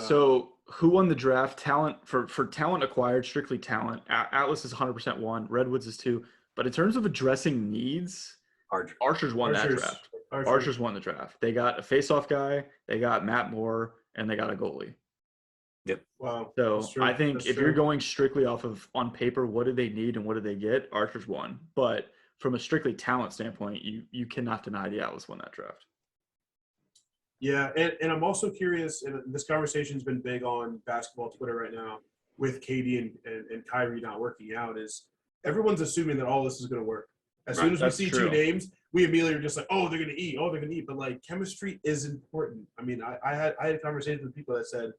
So who won the draft? Talent for talent acquired, strictly talent. Atlas is 100% one. Redwoods is 2. But in terms of addressing needs, Archers won that draft. Archers won the draft. They got a face-off guy. They got Matt Moore, and they got a goalie. Yep. Wow. So I think if you're going strictly off of on paper, what do they need and what do they get? Archers won. But from a strictly talent standpoint, you cannot deny the Atlas won that draft. Yeah, and I'm also curious, and this conversation's been big on basketball Twitter right now with KD and Kyrie not working out, is everyone's assuming that all this is going to work. As soon as we see two names, we immediately are just like, oh, they're going to eat. Oh, they're going to eat. But, like, chemistry is important. I mean, I had conversations with people that said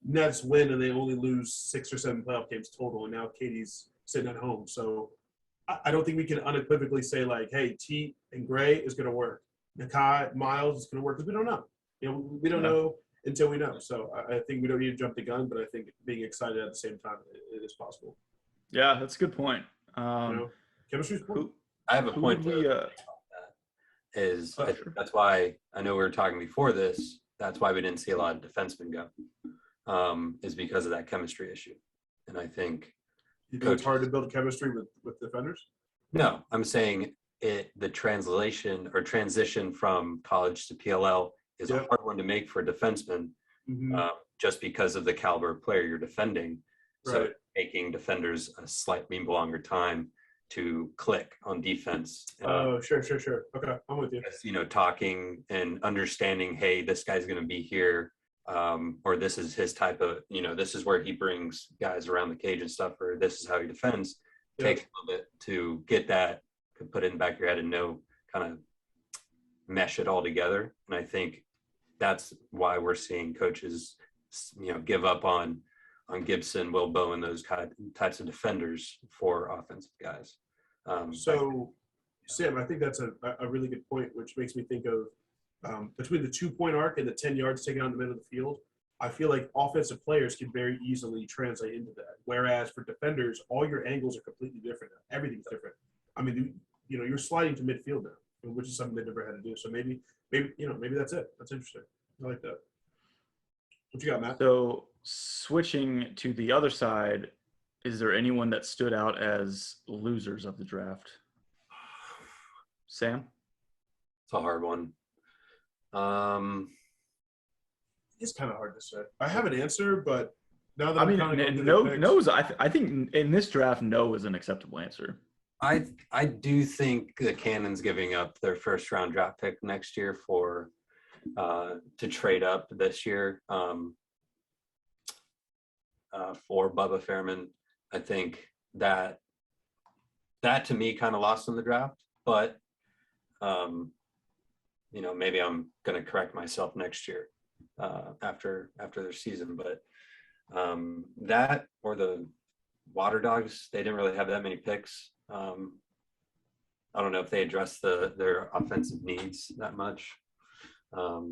Nets win and they only lose 6 or 7 playoff games total, and now KD's sitting at home. So I don't think we can unequivocally say, like, hey, T and Gray is going to work. Nakai, Miles is going to work, because we don't know. We don't know until we know. So I think we don't need to jump the gun, but I think being excited at the same time, it is possible. Yeah, that's a good point. Chemistry's important. I have a point that's why I know we were talking before this. That's why we didn't see a lot of defensemen go, is because of that chemistry issue. And I think it's hard to build chemistry with defenders. No, I'm saying the transition from college to PLL is a hard one to make for a defenseman, just because of the caliber of player you're defending. Right. So taking defenders a slightly longer time to click on defense. Sure. Okay, I'm with you. Talking and understanding, hey, this guy's going to be here, or this is his type of, this is where he brings guys around the cage and stuff, or this is how he defends. Takes a little bit to get that, to put it in the back of your head and know, kind of mesh it all together. And I think that's why we're seeing coaches, give up on Gibson, Will Bowen, those types of defenders for offensive guys. Sam, I think that's a really good point, which makes me think of between the 2-point arc and the 10 yards taken out in the middle of the field, I feel like offensive players can very easily translate into that. Whereas for defenders, all your angles are completely different. Everything's different. I mean, you're sliding to midfield now, which is something they never had to do. So maybe that's it. That's interesting. I like that. What you got, Matt? So switching to the other side, is there anyone that stood out as losers of the draft? Sam? It's a hard one. It's kind of hard to say. I have an answer, but now that I think in this draft, no is an acceptable answer. I do think the Cannons giving up their first round draft pick next year to trade up this year for Bubba Fairman. I think that to me kind of lost in the draft, but maybe I'm going to correct myself next year after their season. But that, or the Water Dogs, they didn't really have that many picks. I don't know if they addressed their offensive needs that much. But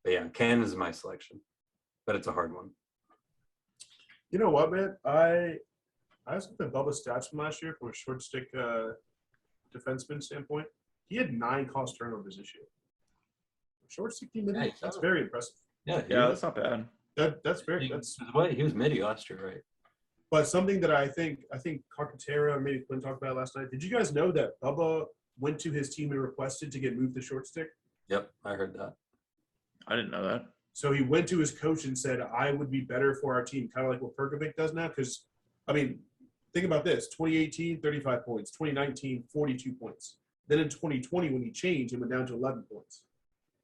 yeah, Cannon is my selection, but it's a hard one. You know what, man? I was looking at Bubba's stats from last year from a short stick defenseman standpoint. He had 9 cost turnovers this year. Short stick team, that's very impressive. Yeah, that's not bad. That's very. He was midi last year, right? But something that I think Carcatera or maybe Quinn talked about last night. Did you guys know that Bubba went to his team and requested to get moved to short stick? Yep, I heard that. I didn't know that. So he went to his coach and said, I would be better for our team, kind of like what Perkovic does now. Because, I mean, think about this. 2018, 35 points. 2019, 42 points. Then in 2020, when he changed, it went down to 11 points.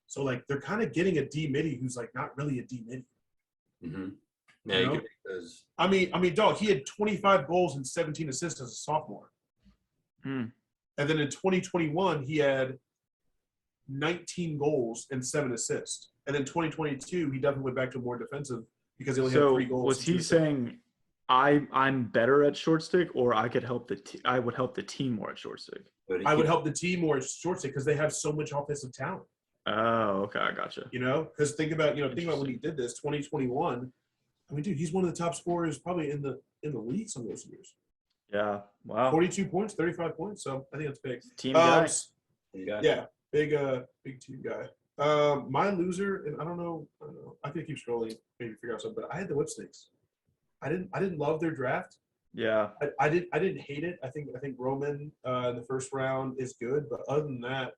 So, like, they're kind of getting a D-midi who's, like, not really a D-midi. Mm-hmm. Yeah, you could, because I mean, dog, he had 25 goals and 17 assists as a sophomore. And then in 2021, he had 19 goals and 7 assists. And then 2022, he definitely went back to more defensive because he only had So 3 goals. was he saying I'm better at short stick, or I could help I would help the team more at short stick? I would help the team more at short stick because they have so much offensive talent. Oh, okay, I gotcha. Because think about when he did this 2021. I mean, dude, he's one of the top scorers probably in the league some of those years. Yeah. Wow. 42 points, 35 points. So I think that's big. Team guy. Yeah, big team guy. My loser, and I don't know. I could keep scrolling, maybe figure out something. But I had the Whip Snakes. I didn't love their draft. Yeah. I didn't hate it. I think Roman in the first round is good, but other than that,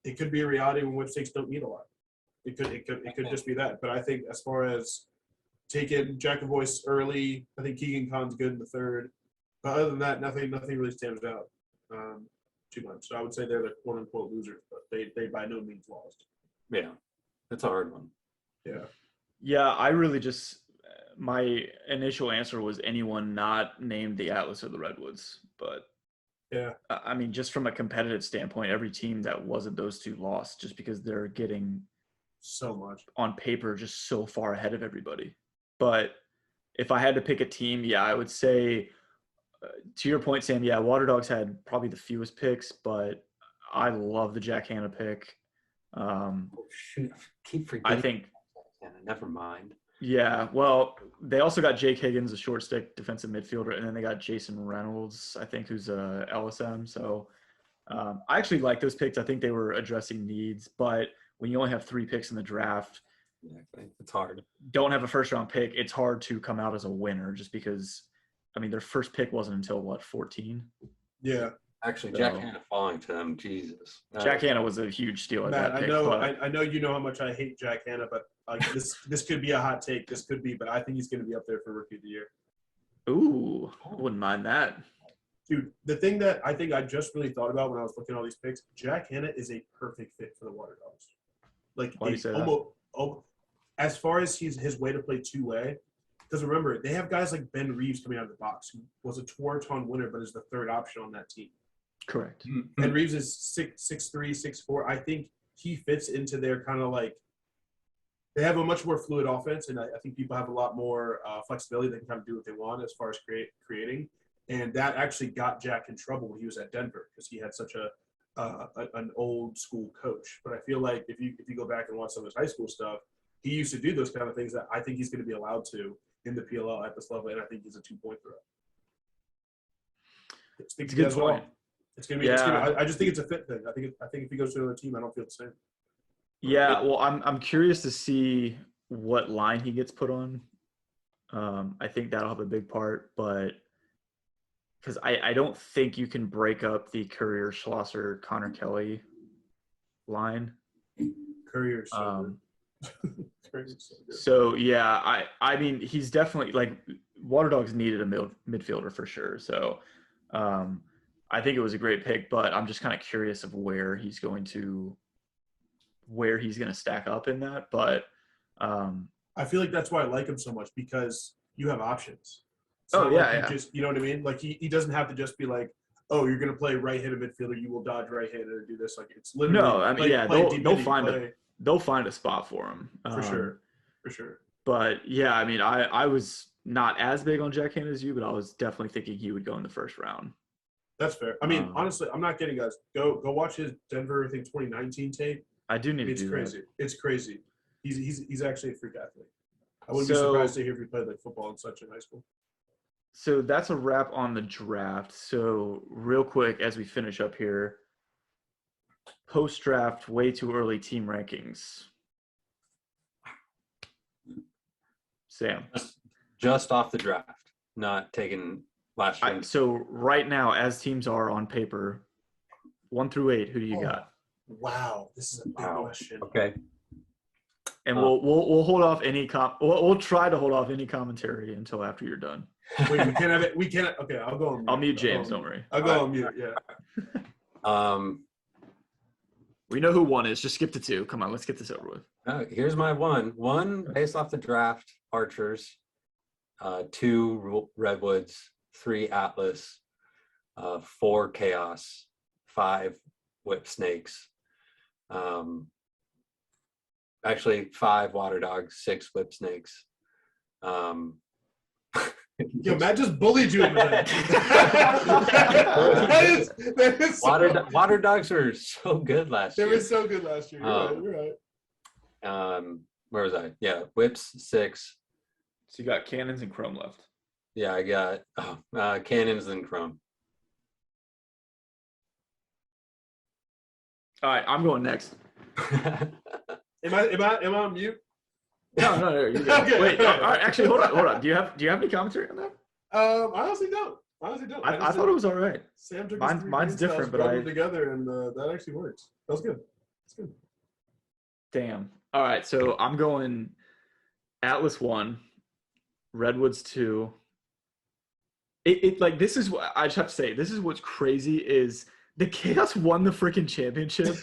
it could be a reality when Whip Snakes don't need a lot. It could just be that. But I think as far as taking Jack and Voice early, I think Keegan Khan's good in the third. But other than that, nothing really stands out too much. So I would say they're the quote unquote losers, but they by no means lost. Yeah, that's a hard one. Yeah. Yeah, I really just my initial answer was anyone not named the Atlas or the Redwoods, but yeah, I mean, just from a competitive standpoint, every team that wasn't those two lost just because they're getting so much on paper just so far ahead of everybody. But if I had to pick a team, yeah, I would say to your point, Sam, yeah, Water Dogs had probably the fewest picks, but I love the Jack Hanna pick. Shoot, keep forgetting. I think. Never mind. Yeah, well, they also got Jake Higgins, a short stick defensive midfielder, and then they got Jason Reynolds, I think, who's a LSM. So I actually like those picks. I think they were addressing needs, but when you only have 3 picks in the draft, it's hard. Don't have a first round pick. It's hard to come out as a winner just because, I mean, their first pick wasn't until what, 14? Yeah. Actually, Jack Hanna falling to them, Jesus. Jack Hanna was a huge steal at that pick. I know you know how much I hate Jack Hanna, but this could be a hot take. This could be, but I think he's going to be up there for Rookie of the Year. Ooh, I wouldn't mind that. Dude, the thing that I think I just really thought about when I was looking at all these picks, Jack Hanna is a perfect fit for the Water Dogs. Like, why do you say that? As far as his way to play two-way, because remember, they have guys like Ben Reeves coming out of the box, who was a Tewaaraton winner, but is the third option on that team. Correct. Ben Reeves is 6'3", 6'4". I think he fits into their kind of like – they have a much more fluid offense, and I think people have a lot more flexibility. They can kind of do what they want as far as creating. And that actually got Jack in trouble when he was at Denver because he had such an old school coach. But I feel like if you go back and watch some of his high school stuff, he used to do those kind of things that I think he's going to be allowed to in the PLL at this level, and I think he's a 2-point threat. It's a good point. It's going to be. Yeah. I just think it's a fit thing. I think if he goes to another team, I don't feel the same. Yeah, well, I'm curious to see what line he gets put on. I think that'll have a big part, but because I don't think you can break up the Courier, Schlosser, Connor Kelly line. Courier. So yeah, I mean he's definitely like Water Dogs needed a midfielder for sure. So I think it was a great pick, but I'm just kind of curious of where he's going to stack up in that. But I feel like that's why I like him so much because you have options. Just, you know what I mean? Like he doesn't have to just be like, oh, you're going to play right-handed midfielder, you will dodge right-handed and do this. Like it's literally no. I mean, they'll find a spot for him for sure. But yeah, I mean, I was not as big on Jack Hanna as you, but I was definitely thinking he would go in the first round. That's fair. I mean, honestly, I'm not kidding, guys. Go watch his Denver, I think 2019 tape. I do need to do crazy. That. It's crazy. He's actually a freak athlete. I wouldn't be surprised to hear if he played like football and such in high school. So that's a wrap on the draft. So real quick, as we finish up here, post-draft, way too early team rankings. Sam. Just off the draft, not taking last year. So right now, as teams are on paper, 1 through 8, who do you got? Wow, this is a big question. Okay. And we'll hold off any we'll try to hold off any commentary until after you're done. Wait, we can't have it. We can't. Okay, I'll go on mute. I'll mute James. Don't worry. I'll go on mute. Yeah. We know who 1 is. Just skip to 2. Come on, let's get this over with. Here's my 1. 1 based off the draft, Archers. 2 Redwoods. 3 Atlas. 4 Chaos. 5 Whip Snakes. Actually, 5 water dogs, 6 whip snakes. Yo, Matt just bullied you into that. that is so, Water dogs were so good last they year. were so good last year. You're right. Where was I? Yeah, whips 6. So you got cannons and chrome left. Yeah, I got cannons and chrome. All right, I'm going next. Am I on mute? No. You go. Okay. Wait, all right, actually, hold on. Do you have any commentary on that? I honestly don't. I thought it was all right. Sam took Mine's different, but them together, and that actually works. That was good. That's good. Damn. All right, so I'm going Atlas 1, Redwoods 2. It like this is what I just have to say. This is what's crazy is the Chaos won the freaking championship,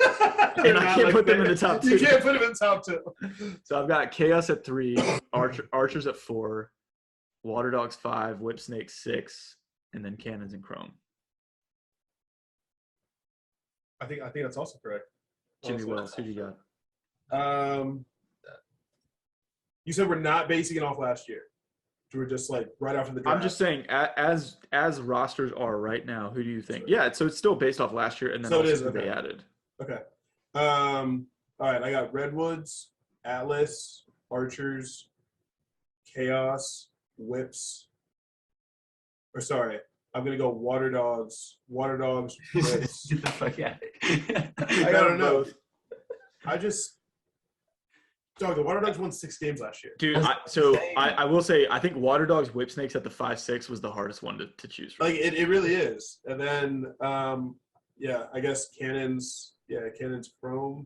and I can't put them in the top 2. You can't put them in the top 2. So I've got Chaos at 3, Archers at 4, Water Dogs 5, Whip Snake 6, and then Cannons and Chrome. I think that's also correct. Jimmy Wells, who do you got? You said we're not basing it off last year. We're just like right after the draft. I'm just saying, as rosters are right now, who do you think? Yeah, so it's still based off last year, and then so it is, who okay. they added. Okay. All right, I got Redwoods, Atlas, Archers, Chaos, Whips. Or sorry, I'm gonna go Water Dogs, Whips. Get the fuck out. I don't know. Dog, the Water Dogs won 6 games last year. Dude, I will say, I think Water Dogs Whip Snakes at the 5-6 was the hardest one to choose from. Like, it really is. And then, yeah, I guess Cannons Chrome.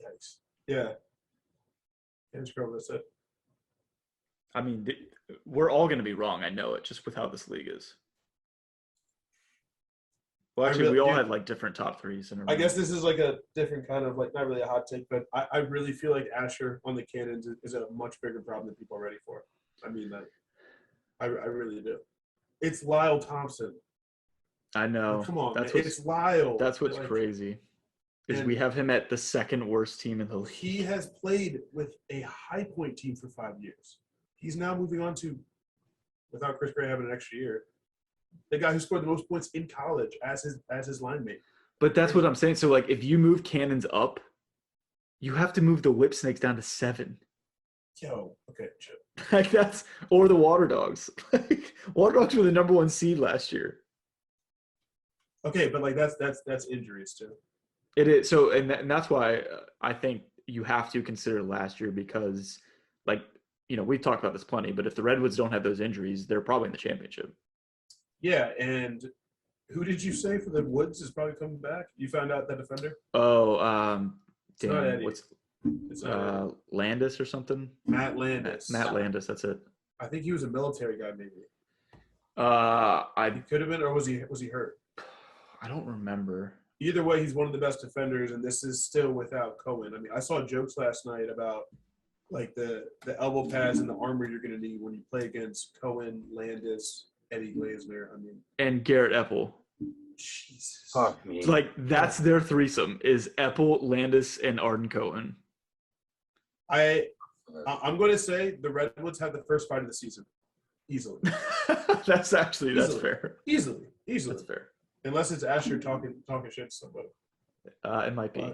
Yikes. Yeah. Cannons Chrome, that's it. I mean, we're all going to be wrong. I know it, just with how this league is. Well, actually, we all had like different top 3s. I guess this is like a different kind of like, not really a hot take, but I really feel like Asher on the Cannons is a much bigger problem than people are ready for. I mean, like, I really do. It's Lyle Thompson. I know. Like, come on, it's Lyle. That's what's crazy. Is we have him at the second worst team in the league. He has played with a high point team for 5 years. He's now moving on to, without Chris Gray having an extra year, the guy who scored the most points in college as his line mate. But that's what I'm saying. So, like, if you move Cannons up, you have to move the Whip Snakes down to 7. Yo, okay, shit. Like, or the Water Dogs. Like, Water Dogs were the number 1 seed last year. Okay, but like that's injuries too. It is. So, and that's why I think you have to consider last year because, like, you know, we've talked about this plenty, but if the Redwoods don't have those injuries, they're probably in the championship. Yeah, and who did you say for the Woods is probably coming back? You found out that defender? Oh, damn, what's Landis or something? Matt Landis. Matt Landis, that's it. I think he was a military guy, maybe. He could have been, or was he hurt? I don't remember. Either way, he's one of the best defenders, and this is still without Cohen. I mean, I saw jokes last night about like the elbow pads and the armor you're going to need when you play against Cohen, Landis, Eddie Glazner. I mean, and Garrett Epple. Jesus. Fuck me. Like, that's their threesome is Epple, Landis, and Arden Cohen. I'm going to say the Redwoods had the first fight of the season. Easily. That's fair. Easily. That's fair. Unless it's Asher talking shit to somebody. It might be.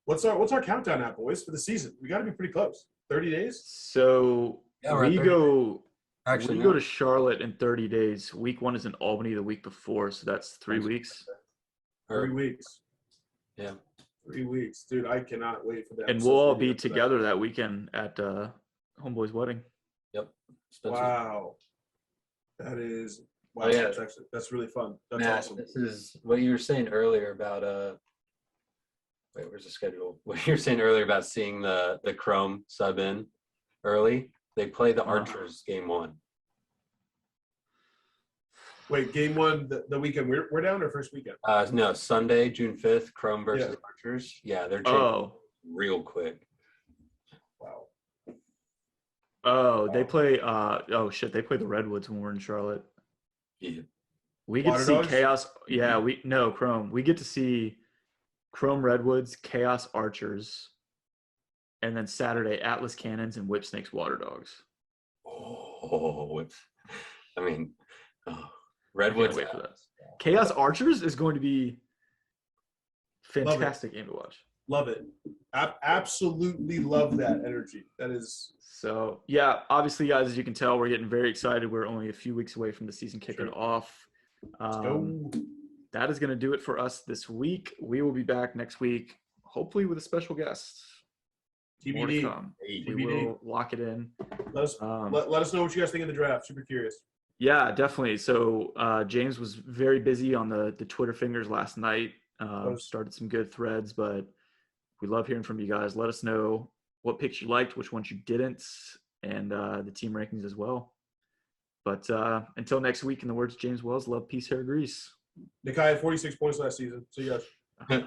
What's our countdown now, boys, for the season? We got to be pretty close. 30 days? So we go to Charlotte in 30 days. Week 1 is in Albany the week before, so that's 3 weeks. 3 weeks. Yeah. 3 weeks. Dude, I cannot wait for that. And we'll all be together that weekend at Homeboy's wedding. Yep. Wow. That is wow. Oh, yeah. That's really fun. That's Matt, awesome. this is what you were saying earlier about wait, where's the schedule? What you were saying earlier about seeing the Chrome sub in early. They play the Archers game 1. Wait, game 1 the weekend we're down or first weekend? No, Sunday, June 5th, Chrome versus Archers. Yeah, they're changing real quick. Wow. Oh, they play they play the Redwoods when we're in Charlotte. Yeah. We get Water to see Dogs? Chaos. Yeah, Chrome. We get to see Chrome Redwoods, Chaos Archers, and then Saturday, Atlas Cannons and Whip Snakes Water Dogs. Oh, I mean, oh, I can't Redwoods. wait for that. Chaos Archers is going to be Love it. fantastic game to watch. Love it. Absolutely love that energy. That is So, yeah, obviously, guys, as you can tell, we're getting very excited. We're only a few weeks away from the season kicking Sure. off. let's go. That is going to do it for us this week. We will be back next week, hopefully with a special guest. More to TBD. come. We TBD. will lock it in. Let us let us know what you guys think of the draft. Super curious. Yeah, definitely. So James was very busy on the Twitter fingers last night. Started some good threads, but we love hearing from you guys. Let us know what picks you liked, which ones you didn't, and the team rankings as well. But until next week, in the words of James Wells, love, peace, hair, grease. Nikai had 46 points last season. See you guys.